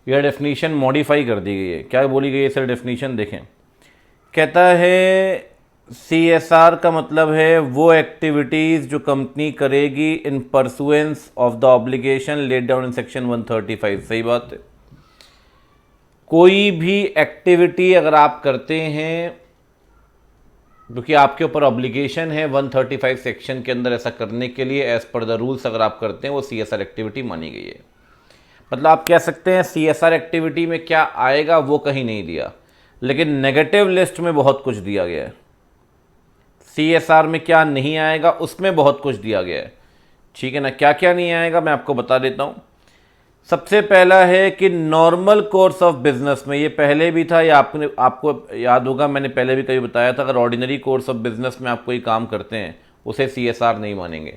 यह डेफिनीशन मॉडिफाई कर दी गई है। क्या बोली गई है सर डेफिनीशन, देखें, कहता है CSR का मतलब है वो एक्टिविटीज़ जो कंपनी करेगी इन pursuance of the obligation laid down in section 135। सही बात है, कोई भी एक्टिविटी अगर आप करते हैं क्योंकि आपके ऊपर ऑब्लिगेशन है 135 सेक्शन के अंदर ऐसा करने के लिए, एज पर द रूल्स अगर आप करते हैं वो CSR एक्टिविटी मानी गई है। मतलब आप कह सकते हैं CSR एक्टिविटी में क्या आएगा वो कहीं नहीं दिया, लेकिन नेगेटिव लिस्ट में बहुत कुछ दिया गया है। CSR में क्या नहीं आएगा उसमें बहुत कुछ दिया गया है। ठीक है ना, क्या क्या नहीं आएगा मैं आपको बता देता हूँ। सबसे पहला है कि नॉर्मल कोर्स ऑफ बिजनेस में, ये पहले भी था, या आपको याद होगा मैंने पहले भी कभी बताया था, अगर ऑर्डिनरी कोर्स ऑफ बिजनेस में आप कोई काम करते हैं उसे CSR नहीं मानेंगे।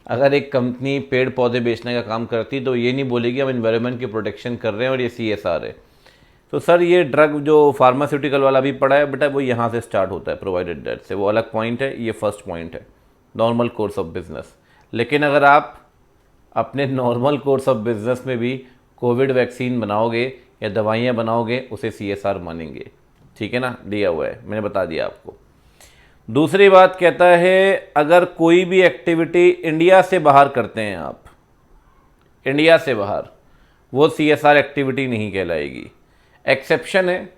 अगर एक कंपनी पेड़ पौधे बेचने का काम करती तो ये नहीं बोलेगी हम एनवायरनमेंट की प्रोटेक्शन कर रहे हैं और ये CSR है। तो सर ये ड्रग जो फार्मास्यूटिकल वाला भी पड़ा है बेटा, वो यहाँ से स्टार्ट होता है, प्रोवाइडेड डेट से, वो अलग पॉइंट है, ये फर्स्ट पॉइंट है नॉर्मल कोर्स ऑफ बिजनेस। लेकिन अगर आप अपने नॉर्मल कोर्स ऑफ बिजनेस में भी कोविड वैक्सीन बनाओगे या दवाइयाँ बनाओगे उसे CSR मानेंगे। ठीक है ना, दिया हुआ है, मैंने बता दिया आपको। दूसरी बात कहता है अगर कोई भी एक्टिविटी इंडिया से बाहर करते हैं आप, इंडिया से बाहर, वो CSR एक्टिविटी नहीं कहलाएगी। एक्सेप्शन है,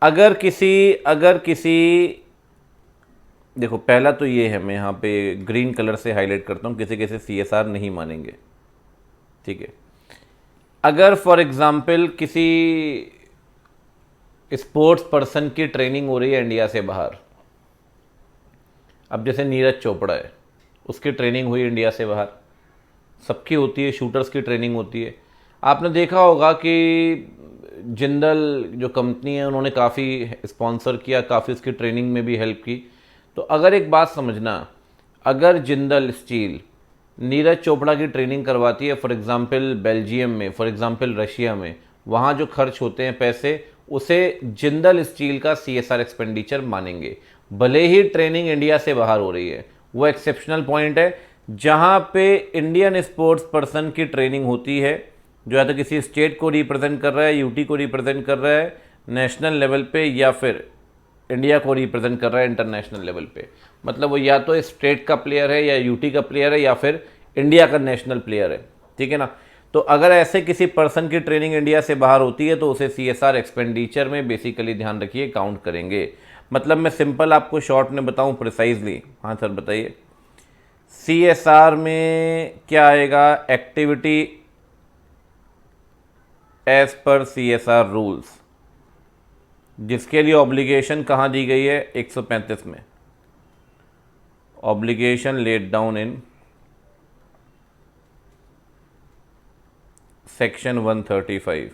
अगर किसी देखो पहला तो ये है, मैं यहाँ पे ग्रीन कलर से हाईलाइट करता हूँ, किसी CSR नहीं मानेंगे। ठीक है, अगर फॉर एग्जांपल किसी स्पोर्ट्स पर्सन की ट्रेनिंग हो रही है इंडिया से बाहर, अब जैसे नीरज चोपड़ा है, उसकी ट्रेनिंग हुई इंडिया से बाहर, सबकी होती है, शूटर्स की ट्रेनिंग होती है। आपने देखा होगा कि जिंदल जो कंपनी है उन्होंने काफ़ी स्पॉन्सर किया, काफ़ी उसकी ट्रेनिंग में भी हेल्प की। तो अगर एक बात समझना, अगर जिंदल स्टील नीरज चोपड़ा की ट्रेनिंग करवाती है फॉर एग्जांपल बेल्जियम में, फॉर एग्जांपल रशिया में, वहाँ जो खर्च होते हैं पैसे, उसे जिंदल स्टील का CSR एक्सपेंडिचर मानेंगे, भले ही ट्रेनिंग इंडिया से बाहर हो रही है। वो एक्सेप्शनल पॉइंट है जहाँ पे इंडियन स्पोर्ट्स पर्सन की ट्रेनिंग होती है, जो या तो किसी स्टेट को रिप्रेजेंट कर रहा है, यूटी को रिप्रेजेंट कर रहा है नेशनल लेवल पे, या फिर इंडिया को रिप्रेजेंट कर रहा है इंटरनेशनल लेवल पे। मतलब वो या तो स्टेट का प्लेयर है या यूटी का प्लेयर है या फिर इंडिया का नेशनल प्लेयर है। ठीक है ना, तो अगर ऐसे किसी पर्सन की ट्रेनिंग इंडिया से बाहर होती है तो उसे CSR एक्सपेंडिचर में बेसिकली ध्यान रखिए काउंट करेंगे। मतलब मैं सिंपल आपको शॉर्ट में बताऊं प्रिसाइजली। हाँ सर बताइए, CSR में क्या आएगा, activity as per CSR rules, जिसके लिए ऑब्लिगेशन कहाँ दी गई है, 135 में, obligation laid down in section 135।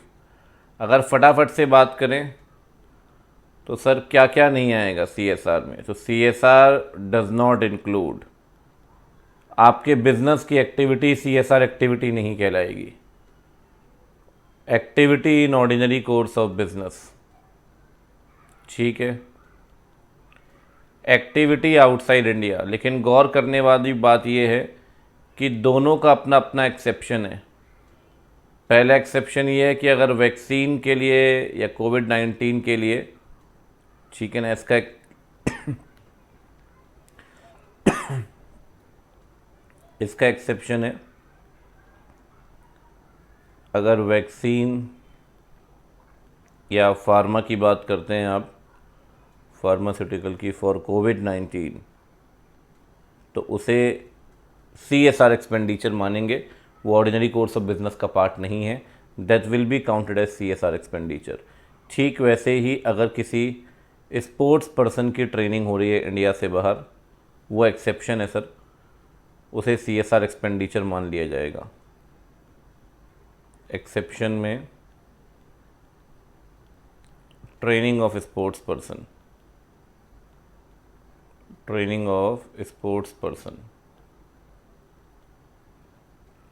अगर फटाफट से बात करें तो सर क्या क्या नहीं आएगा CSR में, तो CSR डज नॉट इंक्लूड आपके बिजनेस की एक्टिविटी CSR एक्टिविटी नहीं कहलाएगी। Activity in ordinary course of business, ठीक है, एक्टिविटी आउटसाइड इंडिया। लेकिन गौर करने वाली बात यह है कि दोनों का अपना अपना एक्सेप्शन है। पहला एक्सेप्शन ये है कि अगर वैक्सीन के लिए या कोविड-19 के लिए, ठीक है ना, इसका एक्सेप्शन है, अगर वैक्सीन या फार्मा की बात करते हैं आप, फार्मास्यूटिकल की, फॉर कोविड-19, तो उसे CSR एक्सपेंडिचर मानेंगे, वो ऑर्डिनरी कोर्स ऑफ बिजनेस का पार्ट नहीं है, that will be counted as CSR expenditure. ठीक वैसे ही अगर किसी स्पोर्ट्स पर्सन की ट्रेनिंग हो रही है इंडिया से बाहर, वो एक्सेप्शन है सर, उसे CSR एक्सपेंडिचर मान लिया जाएगा। एक्सेप्शन में training of sports person, training of sports person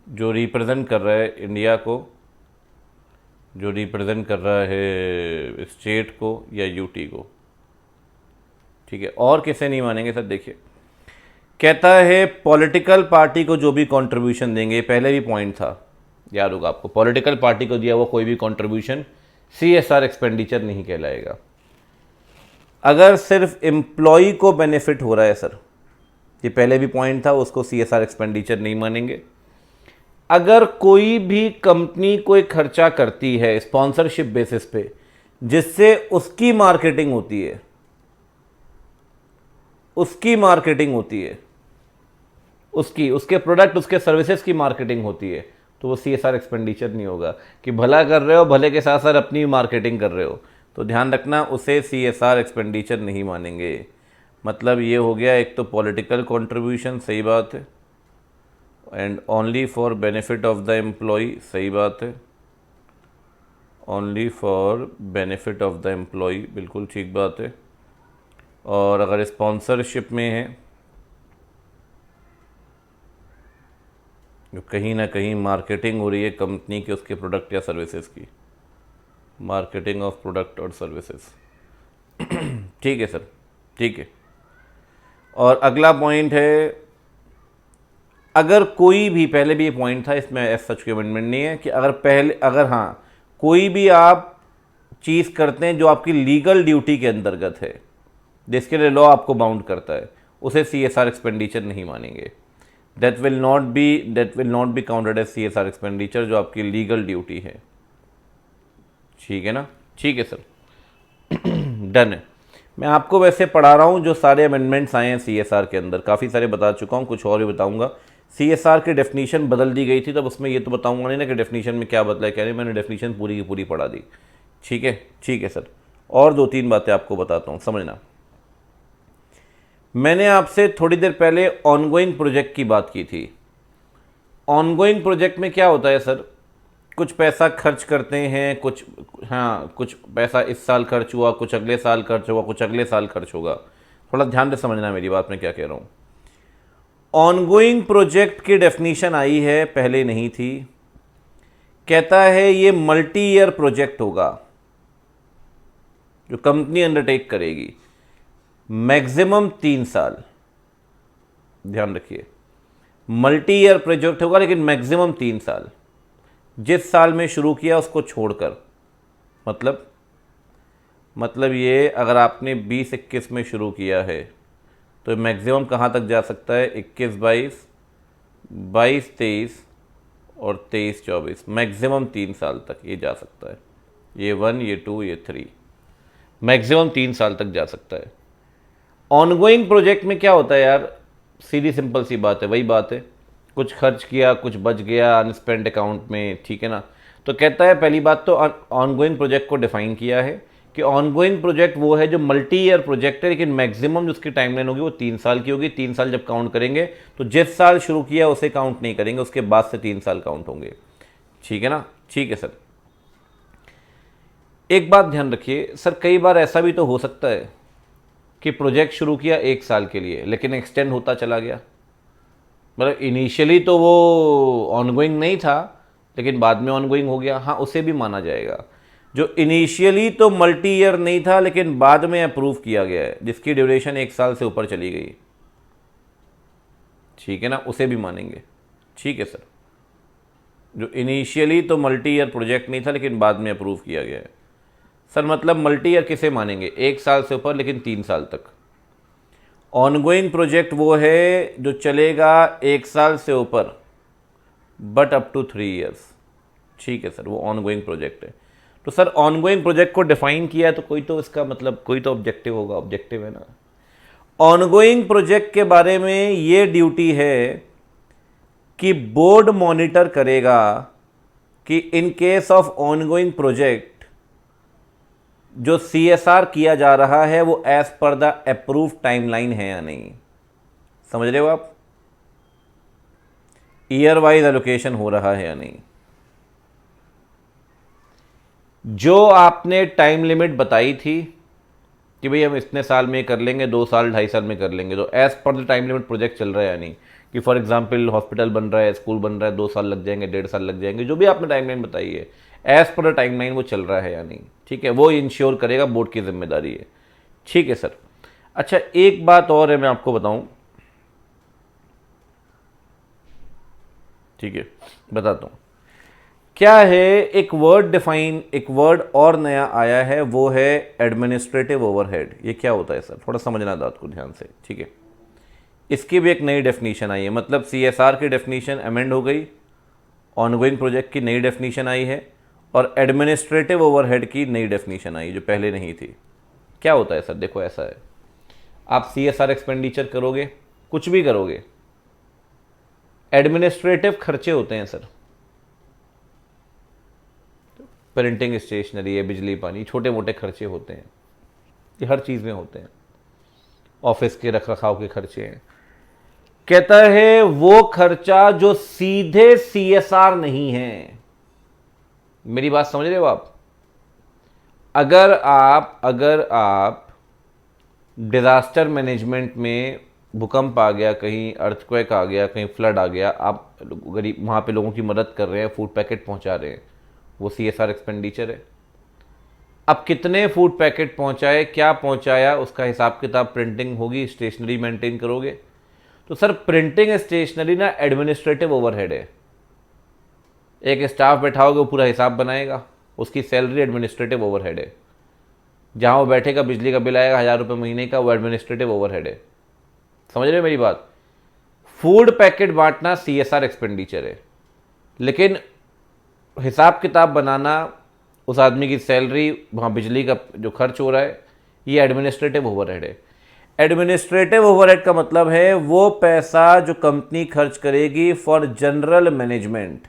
जो रिप्रेजेंट कर रहा है इंडिया को, जो रिप्रेजेंट कर रहा है स्टेट को या यूटी को, ठीक है। और किसे नहीं मानेंगे सर? देखिए, कहता है पॉलिटिकल पार्टी को जो भी कंट्रीब्यूशन देंगे, पहले भी पॉइंट था, याद होगा आपको, पॉलिटिकल पार्टी को दिया हुआ कोई भी कंट्रीब्यूशन CSR एक्सपेंडिचर नहीं कहलाएगा। अगर सिर्फ एम्प्लॉय को बेनिफिट हो रहा है सर, ये पहले भी पॉइंट था, उसको CSR एक्सपेंडिचर नहीं मानेंगे। अगर कोई भी कंपनी कोई खर्चा करती है स्पॉन्सरशिप बेसिस पे, जिससे उसकी मार्केटिंग होती है, उसकी मार्केटिंग होती है, उसके प्रोडक्ट, उसके सर्विसेज की मार्केटिंग होती है, तो वो CSR एक्सपेंडिचर नहीं होगा। कि भला कर रहे हो, भले के साथ साथ अपनी मार्केटिंग कर रहे हो, तो ध्यान रखना, उसे CSR एक्सपेंडिचर नहीं मानेंगे। मतलब ये हो गया, एक तो पॉलिटिकल कंट्रीब्यूशन, सही बात है, and only for benefit of the employee, सही बात है, only for benefit of the employee, बिल्कुल ठीक बात है। और अगर स्पॉन्सरशिप में है, जो कहीं ना कहीं मार्केटिंग हो रही है कंपनी के उसके प्रोडक्ट या सर्विसेज की, मार्केटिंग ऑफ प्रोडक्ट और सर्विसेज, ठीक है सर, ठीक है। और अगला पॉइंट है, अगर कोई भी, पहले भी ये पॉइंट था, इसमें एज सच कोई अमेंडमेंट नहीं है, कि अगर हाँ कोई भी आप चीज़ करते हैं जो आपकी लीगल ड्यूटी के अंतर्गत है, जिसके लिए लॉ आपको बाउंड करता है, उसे CSR एक्सपेंडिचर नहीं मानेंगे। That will not be counted as CSR expenditure, जो आपकी लीगल ड्यूटी है, ठीक है ना, ठीक है सर, डन है। मैं आपको वैसे पढ़ा रहा हूँ जो सारे अमेंडमेंट्स आए हैं CSR के अंदर, काफ़ी सारे बता चुका हूँ, कुछ और भी बताऊँगा। CSR की डेफिनेशन बदल दी गई थी, तब उसमें ये तो बताऊँगा नहीं ना कि डेफिनेशन में क्या बदला है, कह रहे मैंने डेफिनेशन पूरी की पूरी पढ़ा दी, ठीक है, ठीक है सर। और 2-3 बातें आपको बताता हूँ, समझना। मैंने आपसे थोड़ी देर पहले ऑनगोइंग प्रोजेक्ट की बात की थी। ऑनगोइंग प्रोजेक्ट में क्या होता है सर, कुछ पैसा खर्च करते हैं, कुछ पैसा इस साल खर्च हुआ, कुछ अगले साल खर्च हुआ, कुछ अगले साल खर्च होगा। थोड़ा ध्यान से समझना मेरी बात, मैं क्या कह रहा हूँ। ऑनगोइंग प्रोजेक्ट की डेफिनेशन आई है, पहले नहीं थी। कहता है ये मल्टी ईयर प्रोजेक्ट होगा जो कंपनी अंडरटेक करेगी, मैक्सिमम 3 साल, ध्यान रखिए, मल्टी ईयर प्रोजेक्ट होगा लेकिन मैक्सिमम 3 साल, जिस साल में शुरू किया उसको छोड़कर। मतलब ये, अगर आपने 20-21 में शुरू किया है तो मैक्सिमम कहाँ तक जा सकता है, 21-22, 22-23 और 23-24, मैक्सिमम 3 साल तक ये जा सकता है। ये 1, ये 2, ये 3, मैक्सिमम 3 साल तक जा सकता है। ऑनगोइंग प्रोजेक्ट में क्या होता है यार, सीधी सिंपल सी बात है, वही बात है, कुछ खर्च किया, कुछ बच गया अनस्पेंड अकाउंट में, ठीक है ना। तो कहता है, पहली बात तो ऑनगोइंग प्रोजेक्ट को डिफाइन किया है कि ऑनगोइंग प्रोजेक्ट वो है जो मल्टी ईयर प्रोजेक्ट है, लेकिन मैक्सिमम जो उसकी टाइमलाइन होगी वो 3 साल की होगी। 3 साल जब काउंट करेंगे तो जिस साल शुरू किया उसे काउंट नहीं करेंगे, उसके बाद से 3 साल काउंट होंगे, ठीक है ना, ठीक है सर। एक बात ध्यान रखिए सर, कई बार ऐसा भी तो हो सकता है कि प्रोजेक्ट शुरू किया 1 साल के लिए लेकिन एक्सटेंड होता चला गया, मतलब इनिशियली तो वो ऑनगोइंग नहीं था, लेकिन बाद में ऑनगोइंग हो गया, हाँ उसे भी माना जाएगा। जो इनिशियली तो मल्टी ईयर नहीं था लेकिन बाद में अप्रूव किया गया है, जिसकी ड्यूरेशन 1 साल से ऊपर चली गई, ठीक है ना, उसे भी मानेंगे। ठीक है सर, जो इनिशियली तो मल्टी ईयर प्रोजेक्ट नहीं था लेकिन बाद में अप्रूव किया गया है। सर मतलब मल्टी ईयर किसे मानेंगे? 1 साल से ऊपर लेकिन 3 साल तक। ऑनगोइंग प्रोजेक्ट वो है जो चलेगा 1 साल से ऊपर बट अप टू 3 ईयर्स। ठीक है सर, वो ऑनगोइंग प्रोजेक्ट है। तो सर ऑनगोइंग प्रोजेक्ट को डिफाइन किया है तो कोई तो इसका मतलब कोई तो ऑब्जेक्टिव होगा, ऑब्जेक्टिव है ना। ऑनगोइंग प्रोजेक्ट के बारे में ये ड्यूटी है कि बोर्ड मॉनिटर करेगा कि in case of ongoing project जो सीएसआर किया जा रहा है वो as per the approve timeline है या नहीं। समझ रहे हो आप? ईयर वाइज एलोकेशन हो रहा है या नहीं। जो आपने टाइम लिमिट बताई थी कि भाई हम इतने साल में कर लेंगे, 2 साल 2.5 साल में कर लेंगे, तो as per the time limit project चल रहा है या नहीं। कि फॉर एग्जांपल हॉस्पिटल बन रहा है, स्कूल बन रहा है, 2 साल लग जाएंगे, 1.5 साल लग जाएंगे, जो भी आपने टाइमलाइन बताई है एज पर द टाइमलाइन वो चल रहा है या नहीं। ठीक है, वो इंश्योर करेगा, बोर्ड की जिम्मेदारी है। ठीक है सर। अच्छा एक बात और है, मैं आपको बताऊं, ठीक है बताता हूं क्या है। एक वर्ड और नया आया है, वो है एडमिनिस्ट्रेटिव ओवरहेड। ये क्या होता है सर? थोड़ा समझना बात को ध्यान से, ठीक है। इसकी भी एक नई डेफिनेशन आई है, मतलब सीएसआर की डेफिनेशन अमेंड हो गई, ऑनगोइंग प्रोजेक्ट की नई डेफिनेशन आई है, और एडमिनिस्ट्रेटिव ओवरहेड की नई डेफिनेशन आई जो पहले नहीं थी। क्या होता है सर? देखो ऐसा है, आप सीएसआर एक्सपेंडिचर करोगे, कुछ भी करोगे, एडमिनिस्ट्रेटिव खर्चे होते हैं सर। प्रिंटिंग स्टेशनरी है, बिजली पानी, छोटे मोटे खर्चे होते हैं, ये हर चीज़ में होते हैं। ऑफिस के रख रखाव के खर्चे हैं। कहता है वो खर्चा जो सीधे सीएसआर नहीं है। मेरी बात समझ रहे हो आप? अगर आप डिजास्टर मैनेजमेंट में, भूकंप आ गया कहीं, अर्थक्वेक आ गया कहीं, फ्लड आ गया, आप गरीब वहाँ पे लोगों की मदद कर रहे हैं, फूड पैकेट पहुँचा रहे हैं, वो सीएसआर एक्सपेंडिचर है। अब कितने फूड पैकेट पहुँचाए, क्या पहुँचाया, उसका हिसाब किताब, प्रिंटिंग होगी, स्टेशनरी मेंटेन करोगे। तो सर प्रिंटिंग स्टेशनरी ना एडमिनिस्ट्रेटिव ओवरहेड है। एक स्टाफ बैठाओगे वो पूरा हिसाब बनाएगा, उसकी सैलरी एडमिनिस्ट्रेटिव ओवरहेड है। जहाँ वो बैठेगा, बिजली का बिल आएगा 1,000 रुपये महीने का, वो एडमिनिस्ट्रेटिव ओवरहेड है। समझ रहे हो मेरी बात? फूड पैकेट बांटना सीएसआर एक्सपेंडिचर है, लेकिन हिसाब किताब बनाना, उस आदमी की सैलरी, वहाँ बिजली का जो खर्च हो रहा है, ये एडमिनिस्ट्रेटिव ओवरहेड है। एडमिनिस्ट्रेटिव ओवरहेड का मतलब है वो पैसा जो कंपनी खर्च करेगी for general management,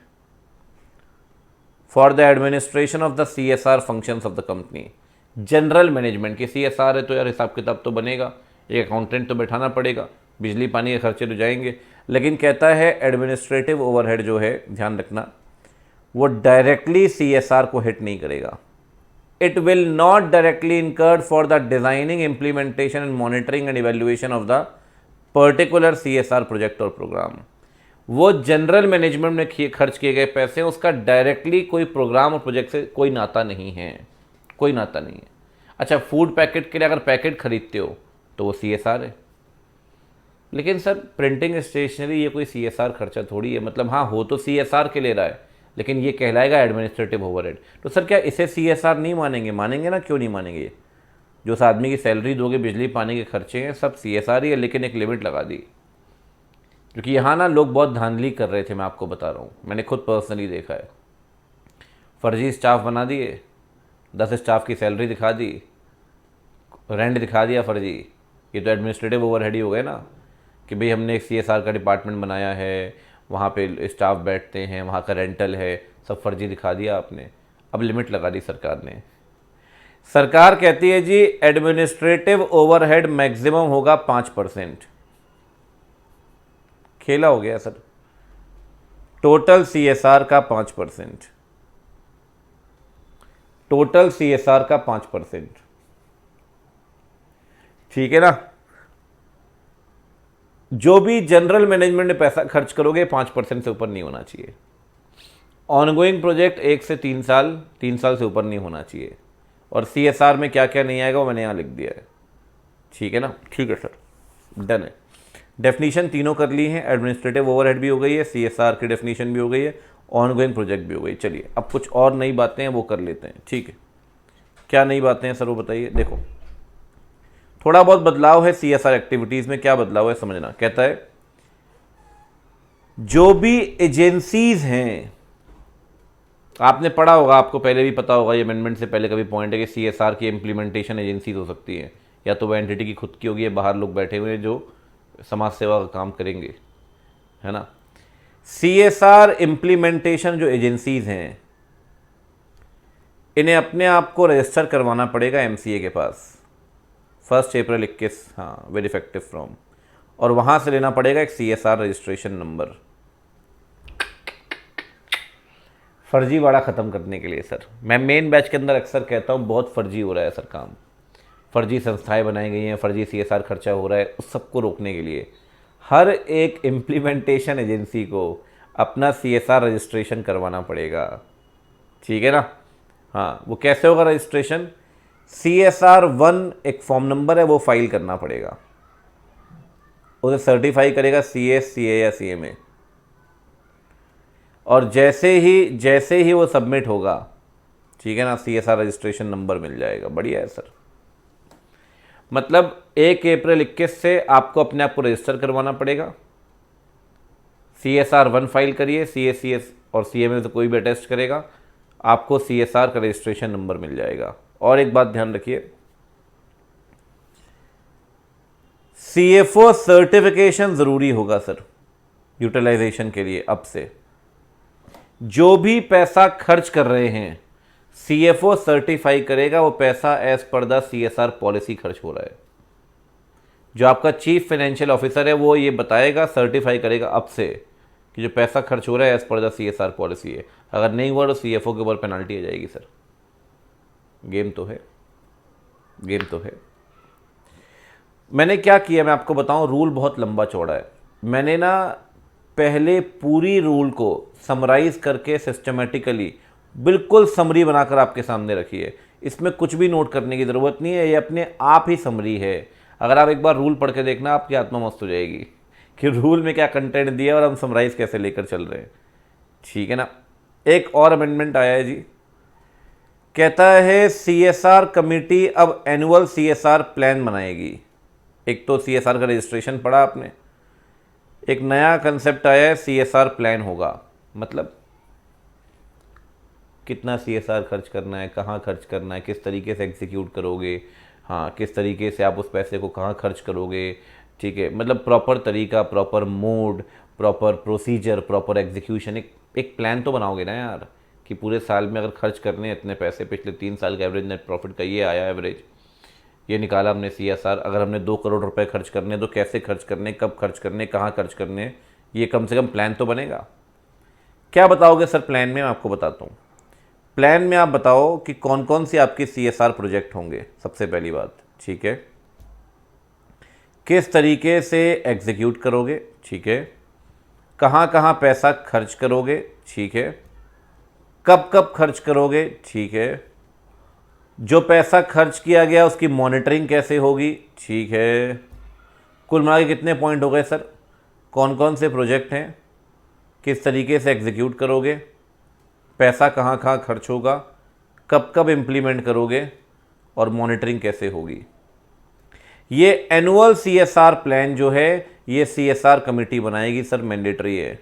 for the administration of the CSR functions of the company. General management की सीएसआर है तो यार हिसाब किताब तो बनेगा, एक अकाउंटेंट तो बैठाना पड़ेगा, बिजली पानी के खर्चे तो जाएंगे। लेकिन कहता है एडमिनिस्ट्रेटिव ओवरहेड जो है, ध्यान रखना, वो डायरेक्टली सीएसआर को हिट नहीं करेगा। It will not directly incurred for the designing, implementation and monitoring and evaluation of the particular CSR project और प्रोग्राम। वो जनरल मैनेजमेंट में खर्च किए गए पैसे, उसका डायरेक्टली कोई प्रोग्राम और प्रोजेक्ट से कोई नाता नहीं है, कोई नाता नहीं है। अच्छा फूड पैकेट के लिए अगर पैकेट खरीदते हो तो वो सीएसआर है, लेकिन सर प्रिंटिंग स्टेशनरी ये कोई सीएसआर खर्चा थोड़ी है। मतलब हाँ हो तो सीएसआर के ले रहा है, लेकिन ये कहलाएगा एडमिनिस्ट्रेटिव ओवरहेड। तो सर क्या इसे सीएसआर नहीं मानेंगे? मानेंगे ना, क्यों नहीं मानेंगे? जो उस आदमी की सैलरी दोगे, बिजली पानी के खर्चे हैं, सब सीएसआर ही है, लेकिन एक लिमिट लगा दी। क्योंकि यहाँ ना लोग बहुत धांधली कर रहे थे, मैं आपको बता रहा हूँ, मैंने खुद पर्सनली देखा है। फर्जी स्टाफ बना दिए, 10 स्टाफ की सैलरी दिखा दी, रेंट दिखा दिया फर्जी। ये तो एडमिनिस्ट्रेटिव ओवरहेड ही हो गए ना, कि भाई हमने एक सीएसआर का डिपार्टमेंट बनाया है, वहाँ पे स्टाफ बैठते हैं, वहाँ का रेंटल है, सब फर्जी दिखा दिया आपने। अब लिमिट लगा दी सरकार ने। सरकार कहती है जी एडमिनिस्ट्रेटिव ओवरहेड मैक्सिमम होगा 5%। खेला हो गया सर, टोटल सीएसआर का 5%, टोटल सीएसआर का 5%। ठीक है ना? जो भी जनरल मैनेजमेंट में पैसा खर्च करोगे 5% से ऊपर नहीं होना चाहिए। ऑनगोइंग प्रोजेक्ट 1 से 3 साल, 3 साल से ऊपर नहीं होना चाहिए। और CSR में क्या क्या नहीं आएगा वो मैंने यहाँ लिख दिया है, ठीक है ना। ठीक है सर, डन है। डेफिनीशन तीनों कर ली है, एडमिनिस्ट्रेटिव ओवरहेड भी हो गई है, CSR की डेफिनीशन भी हो गई है, ऑनगोइंग प्रोजेक्ट भी हो गई। चलिए अब कुछ और नई बातें हैं वो कर लेते हैं, ठीक है। क्या नई बातें हैं सर वो बताइए। देखो थोड़ा बहुत बदलाव है CSR एक्टिविटीज़ में। क्या बदलाव है समझना। कहता है जो भी एजेंसीज हैं, आपने पढ़ा होगा, आपको पहले भी पता होगा, ये अमेंडमेंट से पहले का भी पॉइंट है कि CSR की इम्प्लीमेंटेशन एजेंसीज हो सकती हैं, या तो वह एंटिटी की खुद की होगी या बाहर लोग बैठे हुए हैं जो समाज सेवा का काम करेंगे, है ना। CSR इम्प्लीमेंटेशन जो एजेंसीज हैं, इन्हें अपने आप को रजिस्टर करवाना पड़ेगा MCA के पास 1 अप्रैल 21, हाँ वेरी इफेक्टिव फ्रॉम, और वहाँ से लेना पड़ेगा एक CSR रजिस्ट्रेशन नंबर, फर्जीवाड़ा ख़त्म करने के लिए। सर मैं मेन बैच के अंदर अक्सर कहता हूँ बहुत फर्जी हो रहा है सर काम, फर्जी संस्थाएं बनाई गई हैं, फर्जी CSR खर्चा हो रहा है, उस सबको रोकने के लिए हर एक इम्प्लीमेंटेशन एजेंसी को अपना CSR रजिस्ट्रेशन करवाना पड़ेगा, ठीक है ना। हाँ वो कैसे होगा रजिस्ट्रेशन, CSR 1 एक फॉर्म नंबर है, वो फाइल करना पड़ेगा, उसे सर्टिफाई करेगा CS, CA या CMA, और जैसे ही वो सबमिट होगा, ठीक है ना, CSR रजिस्ट्रेशन नंबर मिल जाएगा। बढ़िया है सर। मतलब 1 अप्रैल 21 से आपको अपने आप को रजिस्टर करवाना पड़ेगा, CSR 1 फाइल करिए, CS और CMA से कोई भी अटेस्ट करेगा, आपको CSR का रजिस्ट्रेशन नंबर मिल जाएगा। और एक बात ध्यान रखिए, CFO सर्टिफिकेशन ज़रूरी होगा सर यूटिलाइजेशन के लिए। अब से जो भी पैसा खर्च कर रहे हैं CFO सर्टिफाई करेगा वो पैसा as per the CSR policy खर्च हो रहा है। जो आपका चीफ फाइनेंशियल ऑफिसर है वो ये बताएगा, सर्टिफाई करेगा अब से कि जो पैसा खर्च हो रहा है as per the CSR policy है। अगर नहीं हुआ तो CFO के ऊपर पेनल्टी आ जाएगी सर। गेम तो है, गेम तो है। मैंने क्या किया मैं आपको बताऊं, रूल बहुत लंबा चौड़ा है। मैंने ना पहले पूरी रूल को समराइज करके सिस्टमेटिकली बिल्कुल समरी बनाकर आपके सामने रखी है। इसमें कुछ भी नोट करने की ज़रूरत नहीं है, ये अपने आप ही समरी है। अगर आप एक बार रूल पढ़ के देखना आपकी आत्मा मस्त हो जाएगी कि रूल में क्या कंटेंट दिया और हम समराइज कैसे लेकर चल रहे हैं, ठीक है ना। एक और अमेंडमेंट आया है जी, कहता है CSR कमेटी अब एनुअल CSR प्लान बनाएगी। एक तो CSR का रजिस्ट्रेशन पढ़ा आपने, एक नया कंसेप्ट आया है CSR प्लान होगा। मतलब कितना CSR खर्च करना है, कहाँ खर्च करना है, किस तरीके से एग्जीक्यूट करोगे, हाँ किस तरीके से आप उस पैसे को कहाँ खर्च करोगे, ठीक है। मतलब प्रॉपर तरीका, proper mode, proper procedure, proper execution, एक प्लान तो बनाओगे ना यार कि पूरे साल में अगर खर्च करने हैं इतने पैसे, पिछले 3 साल का एवरेज नेट प्रॉफिट का ये आया एवरेज, ये निकाला हमने CSR, अगर हमने 2 करोड़ रुपए खर्च करने तो कैसे खर्च करने, कब खर्च करने, कहाँ खर्च करने, ये कम से कम प्लान तो बनेगा। क्या बताओगे सर प्लान में, मैं आपको बताता हूँ। प्लान में आप बताओ कि कौन कौन सी आपकी CSR प्रोजेक्ट होंगे, सबसे पहली बात, ठीक है। किस तरीके से एग्जीक्यूट करोगे, ठीक है। कहाँ कहाँ पैसा खर्च करोगे, ठीक है। कब कब खर्च करोगे, ठीक है। जो पैसा खर्च किया गया उसकी मॉनिटरिंग कैसे होगी, ठीक है। कुल मिला के कितने पॉइंट हो गए सर, कौन कौन से प्रोजेक्ट हैं, किस तरीके से एग्जीक्यूट करोगे, पैसा कहाँ कहाँ खर्च होगा, कब कब इम्प्लीमेंट करोगे, और मॉनिटरिंग कैसे होगी। ये एनुअल CSR प्लान जो है ये CSR कमेटी बनाएगी सर, मैंडेटरी है।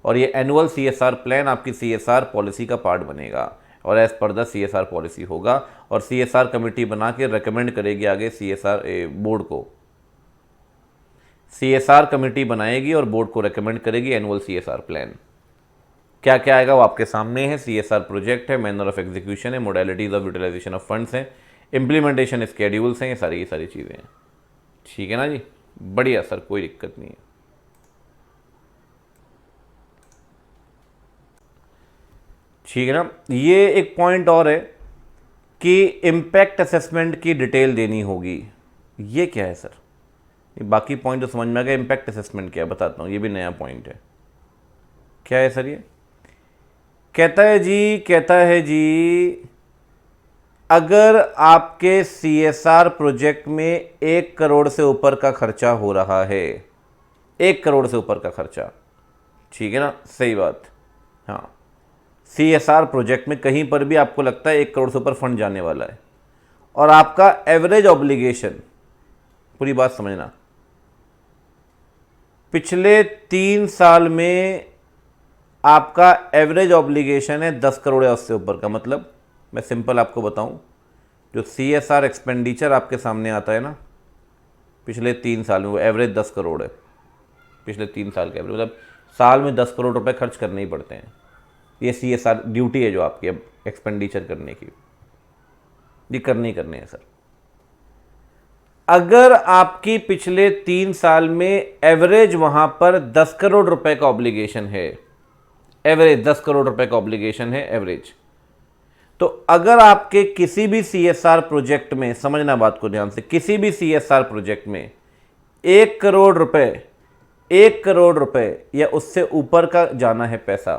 और ये एनुअल CSR प्लान आपकी CSR पॉलिसी का पार्ट बनेगा और as per the CSR policy होगा, और CSR कमेटी बना के रेकमेंड करेगी आगे CSR बोर्ड को। CSR कमेटी बनाएगी और बोर्ड को रेकमेंड करेगी एनुअल CSR प्लान। क्या क्या आएगा वो आपके सामने है। CSR प्रोजेक्ट है, मैनर ऑफ एग्जीक्यूशन है, modalities of utilization of funds हैं, इम्प्लीमेंटेशन स्केड्यूल्स हैं, ये सारी चीज़ें हैं, ठीक है ना जी। बढ़िया सर, कोई दिक्कत नहीं है। ठीक है ना। ये एक पॉइंट और है कि इम्पैक्ट असेसमेंट की डिटेल देनी होगी। ये क्या है सर, ये बाकी पॉइंट तो समझ में आ गया। इम्पैक्ट असेसमेंट क्या है बताता हूँ, ये भी नया पॉइंट है। क्या है सर ये? कहता है जी अगर आपके CSR प्रोजेक्ट में 1 करोड़ से ऊपर का खर्चा हो रहा है, 1 करोड़ से ऊपर का खर्चा, ठीक है ना, सही बात, हाँ, CSR प्रोजेक्ट में कहीं पर भी आपको लगता है 1 करोड़ से ऊपर फंड जाने वाला है और आपका एवरेज ऑब्लिगेशन, पूरी बात समझना, पिछले 3 साल में आपका एवरेज ऑब्लिगेशन है 10 करोड़ या उससे ऊपर का। मतलब मैं सिंपल आपको बताऊं, जो CSR एक्सपेंडिचर आपके सामने आता है ना पिछले 3 साल में, वो एवरेज 10 करोड़ है। पिछले 3 साल के एवरेज, मतलब साल में 10 करोड़ रुपए खर्च करने ही पड़ते हैं। ये CSR ड्यूटी है जो आपकी अब एक्सपेंडिचर करने की, ये करने ही करने हैं सर। अगर आपकी पिछले 3 साल में एवरेज वहां पर 10 करोड़ रुपए का ऑब्लिगेशन है, एवरेज 10 करोड़ रुपए का ऑब्लिगेशन है एवरेज, तो अगर आपके किसी भी CSR प्रोजेक्ट में, समझना बात को ध्यान से, किसी भी CSR प्रोजेक्ट में 1 करोड़ रुपए, 1 करोड़ रुपए या उससे ऊपर का जाना है पैसा।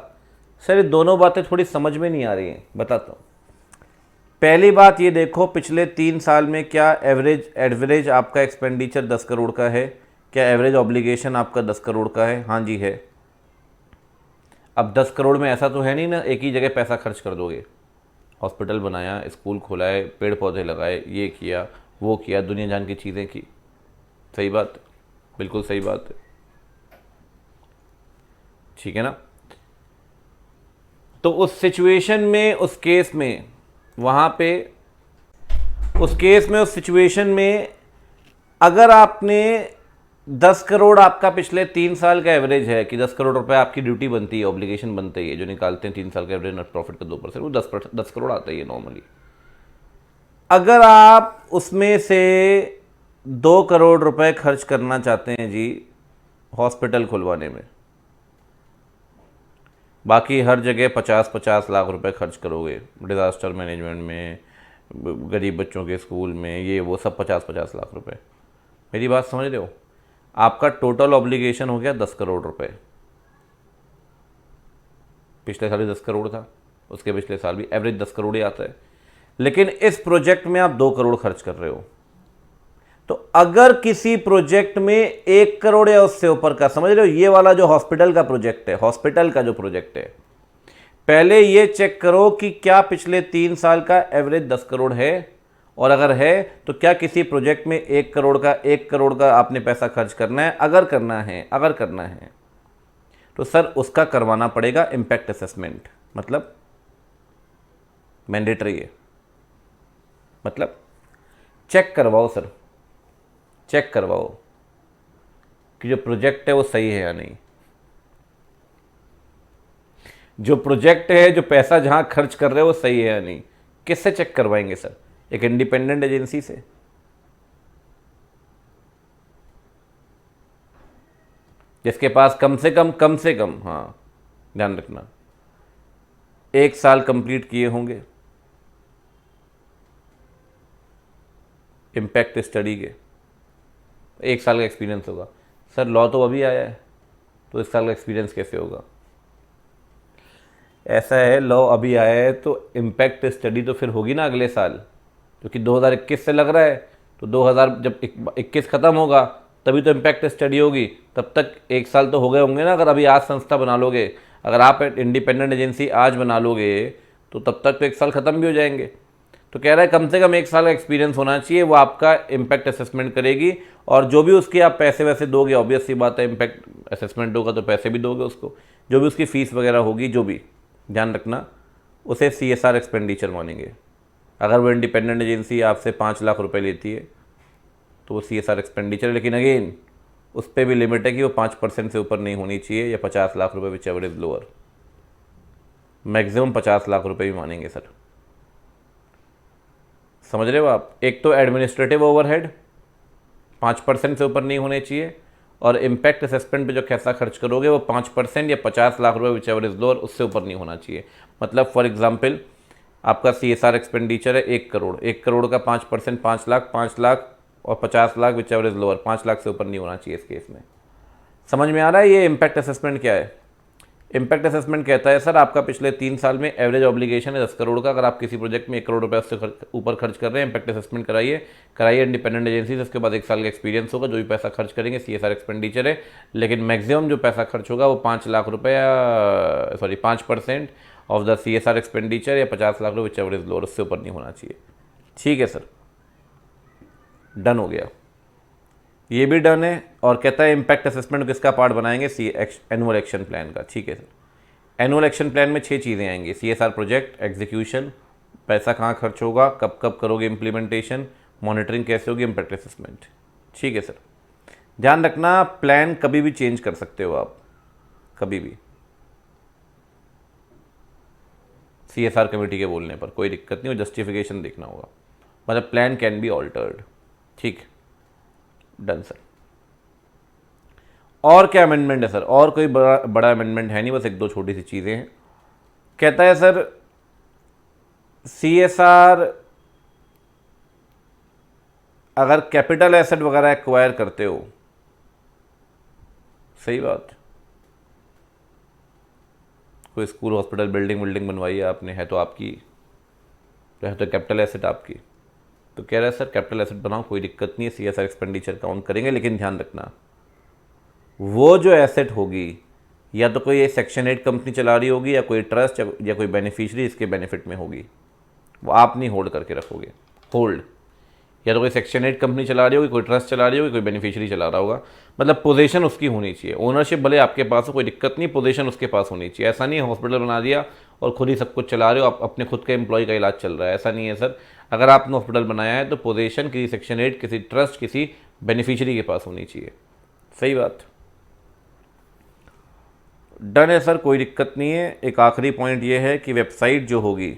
सर ये दोनों बातें थोड़ी समझ में नहीं आ रही हैं, बताता हूँ। पहली बात ये देखो, पिछले 3 साल में क्या एवरेज आपका एक्सपेंडिचर 10 करोड़ का है? क्या एवरेज ऑब्लिगेशन आपका 10 करोड़ का है? हाँ जी है। अब 10 करोड़ में ऐसा तो है नहीं ना एक ही जगह पैसा खर्च कर दोगे। हॉस्पिटल बनाया, स्कूल खोलाए, पेड़ पौधे लगाए, ये किया, वो किया, दुनिया जान की चीज़ें की। सही बात, बिल्कुल सही बात है, ठीक है ना। तो उस सिचुएशन में, उस केस में, वहाँ पे उस केस में, उस सिचुएशन में अगर आपने 10 करोड़ आपका पिछले 3 साल का एवरेज है कि 10 करोड़ रुपए आपकी ड्यूटी बनती है, ऑब्लिगेशन बनते ही है, जो निकालते हैं 3 साल का एवरेज नेट प्रॉफिट का 2%, वो 10 करोड़ आता ही है नॉर्मली। अगर आप उसमें से 2 करोड़ रुपए खर्च करना चाहते हैं जी हॉस्पिटल खुलवाने में, बाकी हर जगह 50-50 लाख रुपए खर्च करोगे, डिज़ास्टर मैनेजमेंट में, गरीब बच्चों के स्कूल में, ये वो सब 50-50 लाख रुपए। मेरी बात समझ रहे हो? आपका टोटल ऑब्लिगेशन हो गया 10 करोड़ रुपए। पिछले साल भी 10 करोड़ था, उसके पिछले साल भी एवरेज 10 करोड़ ही आता है, लेकिन इस प्रोजेक्ट में आप 2 करोड़ खर्च कर रहे हो। तो अगर किसी प्रोजेक्ट में 1 करोड़ या उससे ऊपर का, समझ रहे हो, ये वाला जो हॉस्पिटल का प्रोजेक्ट है, हॉस्पिटल का जो प्रोजेक्ट है, पहले ये चेक करो कि क्या पिछले 3 साल का एवरेज 10 करोड़ है, और अगर है तो क्या किसी प्रोजेक्ट में 1 करोड़ का आपने पैसा खर्च करना है। अगर करना है तो सर उसका करवाना पड़ेगा इम्पैक्ट असेसमेंट, मतलब मैंडेटरी है, मतलब चेक करवाओ सर, चेक करवाओ कि जो प्रोजेक्ट है वो सही है या नहीं। जो प्रोजेक्ट है, जो पैसा जहां खर्च कर रहे हो वो सही है या नहीं। किससे चेक करवाएंगे सर? एक इंडिपेंडेंट एजेंसी से, जिसके पास कम से कम, हाँ ध्यान रखना, 1 साल कंप्लीट किए होंगे इम्पैक्ट स्टडी के, 1 साल का एक्सपीरियंस होगा। सर लॉ तो अभी आया है, तो 1 साल का एक्सपीरियंस कैसे होगा? ऐसा है, लॉ अभी आया है तो इम्पैक्ट स्टडी तो फिर होगी ना अगले साल, क्योंकि 2021 से लग रहा है, तो 2000 जब 21 ख़त्म होगा तभी तो इम्पैक्ट स्टडी होगी, तब तक 1 साल तो हो गए होंगे ना। अगर अभी आज संस्था बना लोगे, अगर आप इंडिपेंडेंट एजेंसी आज बना लोगे तो तब तक तो 1 साल ख़त्म भी हो जाएंगे। तो कह रहा है कम से कम 1 साल का एक्सपीरियंस होना चाहिए, वो आपका इम्पैक्ट असेसमेंट करेगी, और जो भी उसके आप पैसे वैसे दोगे, ऑब्वियस सी बात है, इम्पैक्ट असेसमेंट होगा तो पैसे भी दोगे उसको, जो भी उसकी फ़ीस वगैरह होगी, जो भी, ध्यान रखना, उसे CSR एक्सपेंडिचर मानेंगे। अगर वो इंडिपेंडेंट एजेंसी आपसे 5 लाख रुपए लेती है तो वो CSR एक्सपेंडिचर है, लेकिन अगेन उस पर भी लिमिट है कि वो 5% से ऊपर नहीं होनी चाहिए, या 50 लाख रुपए which ever is lower. Maximum 50 lakh रुपए भी मानेंगे सर, समझ रहे हो आप? एक तो एडमिनिस्ट्रेटिव ओवरहेड 5% से ऊपर नहीं होने चाहिए, और इम्पैक्ट असेसमेंट पे जो कैसा खर्च करोगे वो 5% या 50 लाख रुपए विच एवर इज लोअर, उससे ऊपर नहीं होना चाहिए। मतलब फॉर एग्जांपल आपका CSR एक्सपेंडिचर है 1 करोड़, 1 करोड़ का 5%, 5 लाख, 5 लाख और 50 lakh which ever is lower, 5 lakh से ऊपर नहीं होना चाहिए इस केस में। समझ में आ रहा है ये इम्पैक्ट असेसमेंट क्या है? इम्पैक्ट असेसमेंट कहता है सर आपका पिछले 3 साल में एवरेज ऑब्लिगेशन है 10 करोड़ का, अगर आप किसी प्रोजेक्ट में 1 करोड़ रुपये उससे ऊपर खर्च कर रहे हैं, इम्पैक्ट असेसमेंट कराइए इंडिपेंडेंट एजेंसी से। उसके बाद 1 साल का एक्सपीरियंस होगा, जो भी पैसा खर्च करेंगे CSR एक्सपेंडिचर है, लेकिन मैक्सिमम जो पैसा खर्च होगा वो 5 लाख रुपये, sorry 5% of the CSR expenditure या 50 लाख रुपये विच एवर इज लोअर, उससे ऊपर नहीं होना चाहिए। ठीक है सर, डन हो गया, ये भी डन है। और कहता है इम्पैक्ट असेसमेंट किसका पार्ट बनाएंगे? एनुअल एक्शन प्लान का। ठीक है सर, एनुअल एक्शन प्लान में 6 चीज़ें आएंगी: CSR प्रोजेक्ट एग्जीक्यूशन, पैसा कहाँ खर्च होगा, कब कब करोगे इम्प्लीमेंटेशन, मॉनिटरिंग कैसे होगी, इम्पैक्ट असेसमेंट। ठीक है सर, ध्यान रखना प्लान कभी भी चेंज कर सकते हो आप, कभी भी। CSR कमेटी के बोलने पर कोई दिक्कत नहीं, और जस्टिफिकेशन देखना होगा, मतलब प्लान कैन बी ऑल्टर्ड। ठीक, डन सर। और क्या अमेंडमेंट है सर? और कोई बड़ा अमेंडमेंट है नहीं, बस 1-2 छोटी सी चीज़ें हैं। कहता है सर CSR अगर कैपिटल एसेट वगैरह एक्वायर करते हो, सही बात, कोई स्कूल हॉस्पिटल बिल्डिंग बनवाई है आपने, है तो आपकी, है तो कैपिटल एसेट आपकी, तो कह रहा है सर कैपिटल एसेट बनाओ, कोई दिक्कत नहीं है, CSR एक्सपेंडिचर काउंट करेंगे, लेकिन ध्यान रखना वो जो एसेट होगी या तो कोई सेक्शन 8 कंपनी चला रही होगी, या कोई ट्रस्ट या कोई बेनिफिशियरी इसके बेनिफिट में होगी, वो आप नहीं होल्ड करके रखोगे। होल्ड, या तो कोई सेक्शन 8 कंपनी चला रही होगी, कोई ट्रस्ट चला रही होगी, कोई बेनिफिशियरी चला रहा होगा, मतलब पोजीशन उसकी होनी चाहिए। ओनरशिप भले आपके पास हो, कोई दिक्कत नहीं, पोजीशन उसके पास होनी चाहिए। ऐसा नहीं है हॉस्पिटल बना दिया और खुद ही सब कुछ चला रहे हो, आप अपने खुद के एम्प्लॉय का इलाज चल रहा है, ऐसा नहीं है सर। अगर आपने हॉस्पिटल बनाया है तो पोजीशन किसी सेक्शन 8, किसी ट्रस्ट, किसी बेनिफिशियरी के पास होनी चाहिए। सही बात, डन है सर, कोई दिक्कत नहीं है। एक आखिरी पॉइंट ये है कि वेबसाइट जो होगी,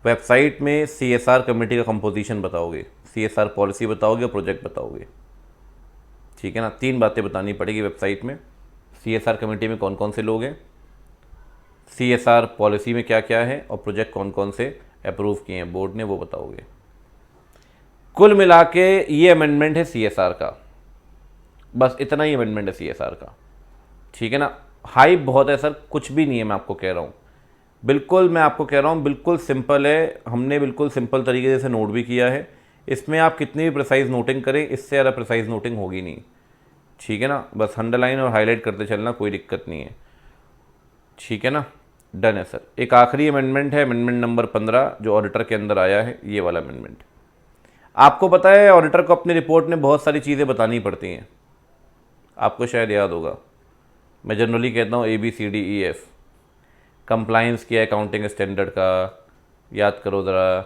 वेबसाइट में CSR कमेटी का कंपोजिशन बताओगे, CSR पॉलिसी बताओगे और प्रोजेक्ट बताओगे। ठीक है ना, 3 बातें बतानी पड़ेगी वेबसाइट में। CSR कमेटी में कौन कौन से लोग हैं, CSR पॉलिसी में क्या क्या है, और प्रोजेक्ट कौन कौन से अप्रूव किए हैं बोर्ड ने, वो बताओगे। कुल मिला के ये अमेंडमेंट है CSR का, बस इतना ही अमेंडमेंट है CSR का। ठीक है ना, हाइप बहुत है सर, कुछ भी नहीं है, मैं आपको कह रहा हूँ, बिल्कुल मैं आपको कह रहा हूँ, बिल्कुल सिंपल है। हमने बिल्कुल सिंपल तरीके से नोट भी किया है। इसमें आप कितनी भी प्रिसाइज नोटिंग करें, इससे ज़्यादा प्रिसाइज नोटिंग होगी नहीं। ठीक है ना, बस अंडरलाइन और हाईलाइट करते चलना, कोई दिक्कत नहीं है। ठीक है ना, डन है सर। एक आखिरी अमेंडमेंट है, अमेंडमेंट नंबर 15, जो ऑडिटर के अंदर आया है, ये वाला अमेंडमेंट। आपको पता है ऑडिटर को अपनी रिपोर्ट में बहुत सारी चीज़ें बतानी पड़ती हैं, आपको शायद याद होगा। मैं जनरली कहता हूँ ABCDEF, कंप्लाइंस किया अकाउंटिंग स्टैंडर्ड का, याद करो ज़रा,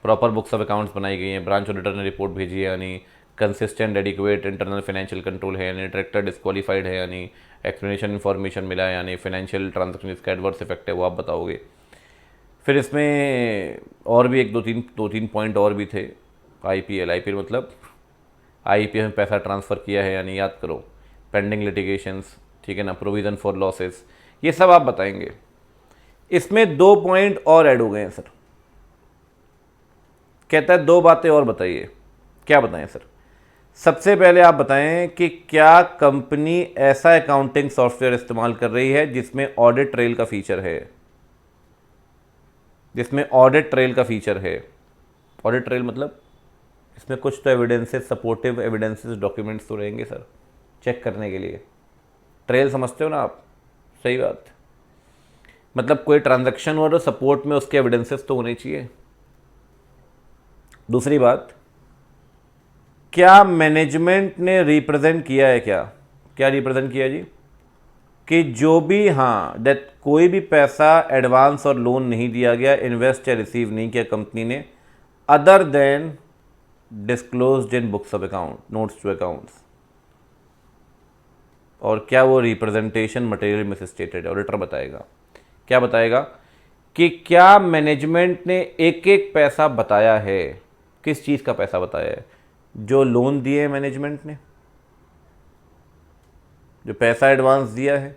प्रॉपर बुक्स ऑफ अकाउंट्स बनाई गई हैं, ब्रांच ऑडिटर ने रिपोर्ट भेजी है यानी, consistent adequate internal financial control है यानी, डायरेक्टर डिस्क्वालीफाइड है यानी, एक्सप्लेनेशन इन्फॉर्मेशन मिला है यानी, फाइनेंशियल ट्रांजेक्शन इसका एडवर्स इफेक्ट है वो आप बताओगे। फिर इसमें और भी 2-3 पॉइंट और भी थे। IPL मतलब IPL में पैसा ट्रांसफ़र किया है यानी, याद करो, पेंडिंग लिटिगेशंस, ठीक है ना, प्रोविज़न फॉर लॉसेस, ये सब आप बताएंगे। इसमें 2 पॉइंट और ऐड हो गए हैं सर, कहता है 2 बातें और बताइए। क्या बताएं सर? सबसे पहले आप बताएं कि क्या कंपनी ऐसा अकाउंटिंग सॉफ्टवेयर इस्तेमाल कर रही है जिसमें ऑडिट ट्रेल का फीचर है, जिसमें ऑडिट ट्रेल का फीचर है। ऑडिट ट्रेल मतलब इसमें कुछ तो एविडेंसेस, सपोर्टिव एविडेंसेस, डॉक्यूमेंट्स तो रहेंगे सर चेक करने के लिए। ट्रेल समझते हो ना आप? सही बात, मतलब कोई ट्रांजैक्शन हो तो सपोर्ट में उसके एविडेंसेस तो होने चाहिए। दूसरी बात, क्या मैनेजमेंट ने रिप्रेजेंट किया है, क्या रिप्रेजेंट किया जी, कि जो भी, हाँ, दैट कोई भी पैसा एडवांस और लोन नहीं दिया गया, इन्वेस्ट या रिसीव नहीं किया कंपनी ने, other than disclosed in books of account, notes to accounts. और क्या वो रिप्रेजेंटेशन मटेरियल में स्टेटेड है? ऑडिटर बताएगा। क्या बताएगा कि क्या मैनेजमेंट ने एक एक पैसा बताया है, किस चीज़ का पैसा बताया है, जो लोन दिए मैनेजमेंट ने, जो पैसा एडवांस दिया है,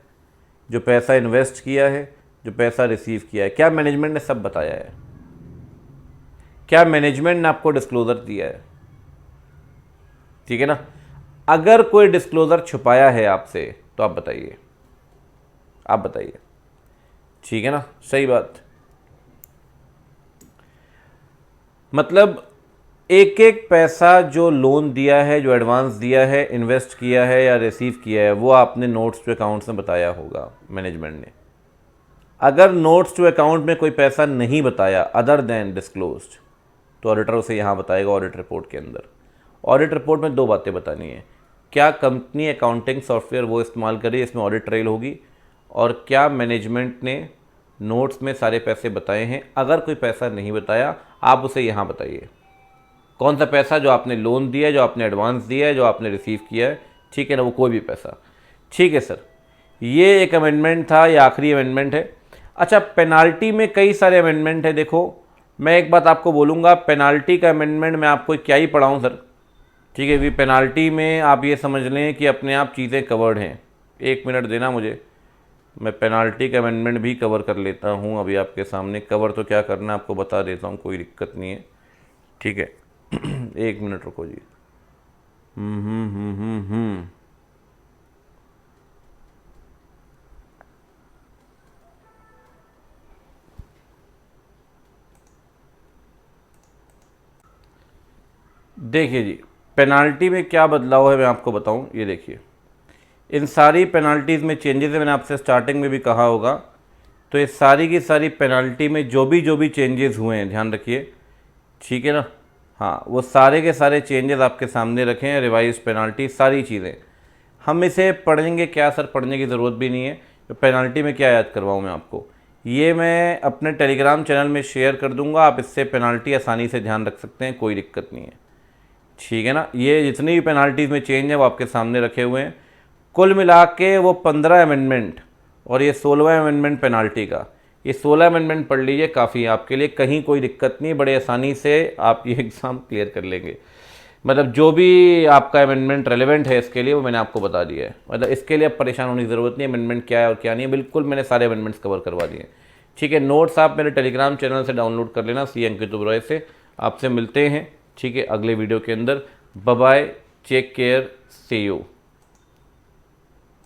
जो पैसा इन्वेस्ट किया है, जो पैसा रिसीव किया है, क्या मैनेजमेंट ने सब बताया है? क्या मैनेजमेंट ने आपको डिस्क्लोजर दिया है? ठीक है ना। अगर कोई डिस्क्लोज़र छुपाया है आपसे तो आप बताइए, आप बताइए, ठीक है ना, सही बात। मतलब एक एक पैसा जो लोन दिया है, जो एडवांस दिया है, इन्वेस्ट किया है या रिसीव किया है, वो आपने नोट्स टू अकाउंट्स में बताया होगा मैनेजमेंट ने। अगर नोट्स टू अकाउंट में कोई पैसा नहीं बताया अदर देन डिस्क्लोज्ड, तो ऑडिटर उसे यहाँ बताएगा ऑडिट रिपोर्ट के अंदर। ऑडिट रिपोर्ट में दो बातें बतानी है, क्या कंपनी अकाउंटिंग सॉफ्टवेयर वो इस्तेमाल करी इसमें ऑडिट ट्रेल होगी, और क्या मैनेजमेंट ने नोट्स में सारे पैसे बताए हैं। अगर कोई पैसा नहीं बताया आप उसे यहाँ बताइए, कौन सा पैसा जो आपने लोन दिया है, जो आपने एडवांस दिया है, जो आपने रिसीव किया है, ठीक है ना, वो कोई भी पैसा। ठीक है सर, ये एक अमेंडमेंट था, ये आखिरी अमेंडमेंट है। अच्छा, पेनाल्टी में कई सारे अमेंडमेंट है। देखो मैं एक बात आपको बोलूँगा, पेनाल्टी का अमेंडमेंट मैं आपको क्या ही पढ़ाऊँ सर, ठीक है। अभी पेनाल्टी में आप ये समझ लें कि अपने आप चीज़ें कवर्ड हैं। एक मिनट देना मुझे, मैं पेनाल्टी का अमेंडमेंट भी कवर कर लेता हूँ अभी आपके सामने। कवर तो क्या करना आपको बता देता हूँ, कोई दिक्कत नहीं है, ठीक है। एक मिनट रुको जी। देखिए जी, पेनाल्टी में क्या बदलाव है मैं आपको बताऊं। ये देखिए, इन सारी पेनाल्टीज़ में चेंजेस है, मैंने आपसे स्टार्टिंग में भी कहा होगा। तो ये सारी की सारी पेनाल्टी में जो भी चेंजेस हुए हैं, ध्यान रखिए, ठीक है ना। हाँ, वो सारे के सारे चेंजेस आपके सामने रखे हैं, रिवाइज पेनाल्टी सारी चीज़ें। हम इसे पढ़ेंगे क्या सर, पढ़ने की ज़रूरत भी नहीं है। तो पेनाल्टी में क्या याद करवाऊँ मैं आपको, ये मैं अपने टेलीग्राम चैनल में शेयर कर दूंगा, आप इससे पेनाल्टी आसानी से ध्यान रख सकते हैं, कोई दिक्कत नहीं है, ठीक है ना। ये जितनी भी पेनाल्टीज़ में चेंज है वो आपके सामने रखे हुए हैं। कुल मिला के वो 15 अमेंडमेंट और ये 16वां अमेंडमेंट पेनाल्टी का, ये 16 अमेंडमेंट पढ़ लीजिए, काफ़ी है आपके लिए, कहीं कोई दिक्कत नहीं, बड़े आसानी से आप ये एग्ज़ाम क्लियर कर लेंगे। मतलब जो भी आपका अमेंडमेंट रेलेवेंट है इसके लिए वो मैंने आपको बता दिया है। मतलब इसके लिए अब परेशान होने की ज़रूरत नहीं है, अमेंडमेंट क्या है और क्या नहीं है, बिल्कुल मैंने सारे अमेंडमेंट्स कवर करवा दिए, ठीक है। नोट्स आप मेरे टेलीग्राम चैनल से डाउनलोड कर लेना, सी अंकित ओबरॉय से। आपसे मिलते हैं, ठीक है, अगले वीडियो के अंदर। Bye bye, take care, see you.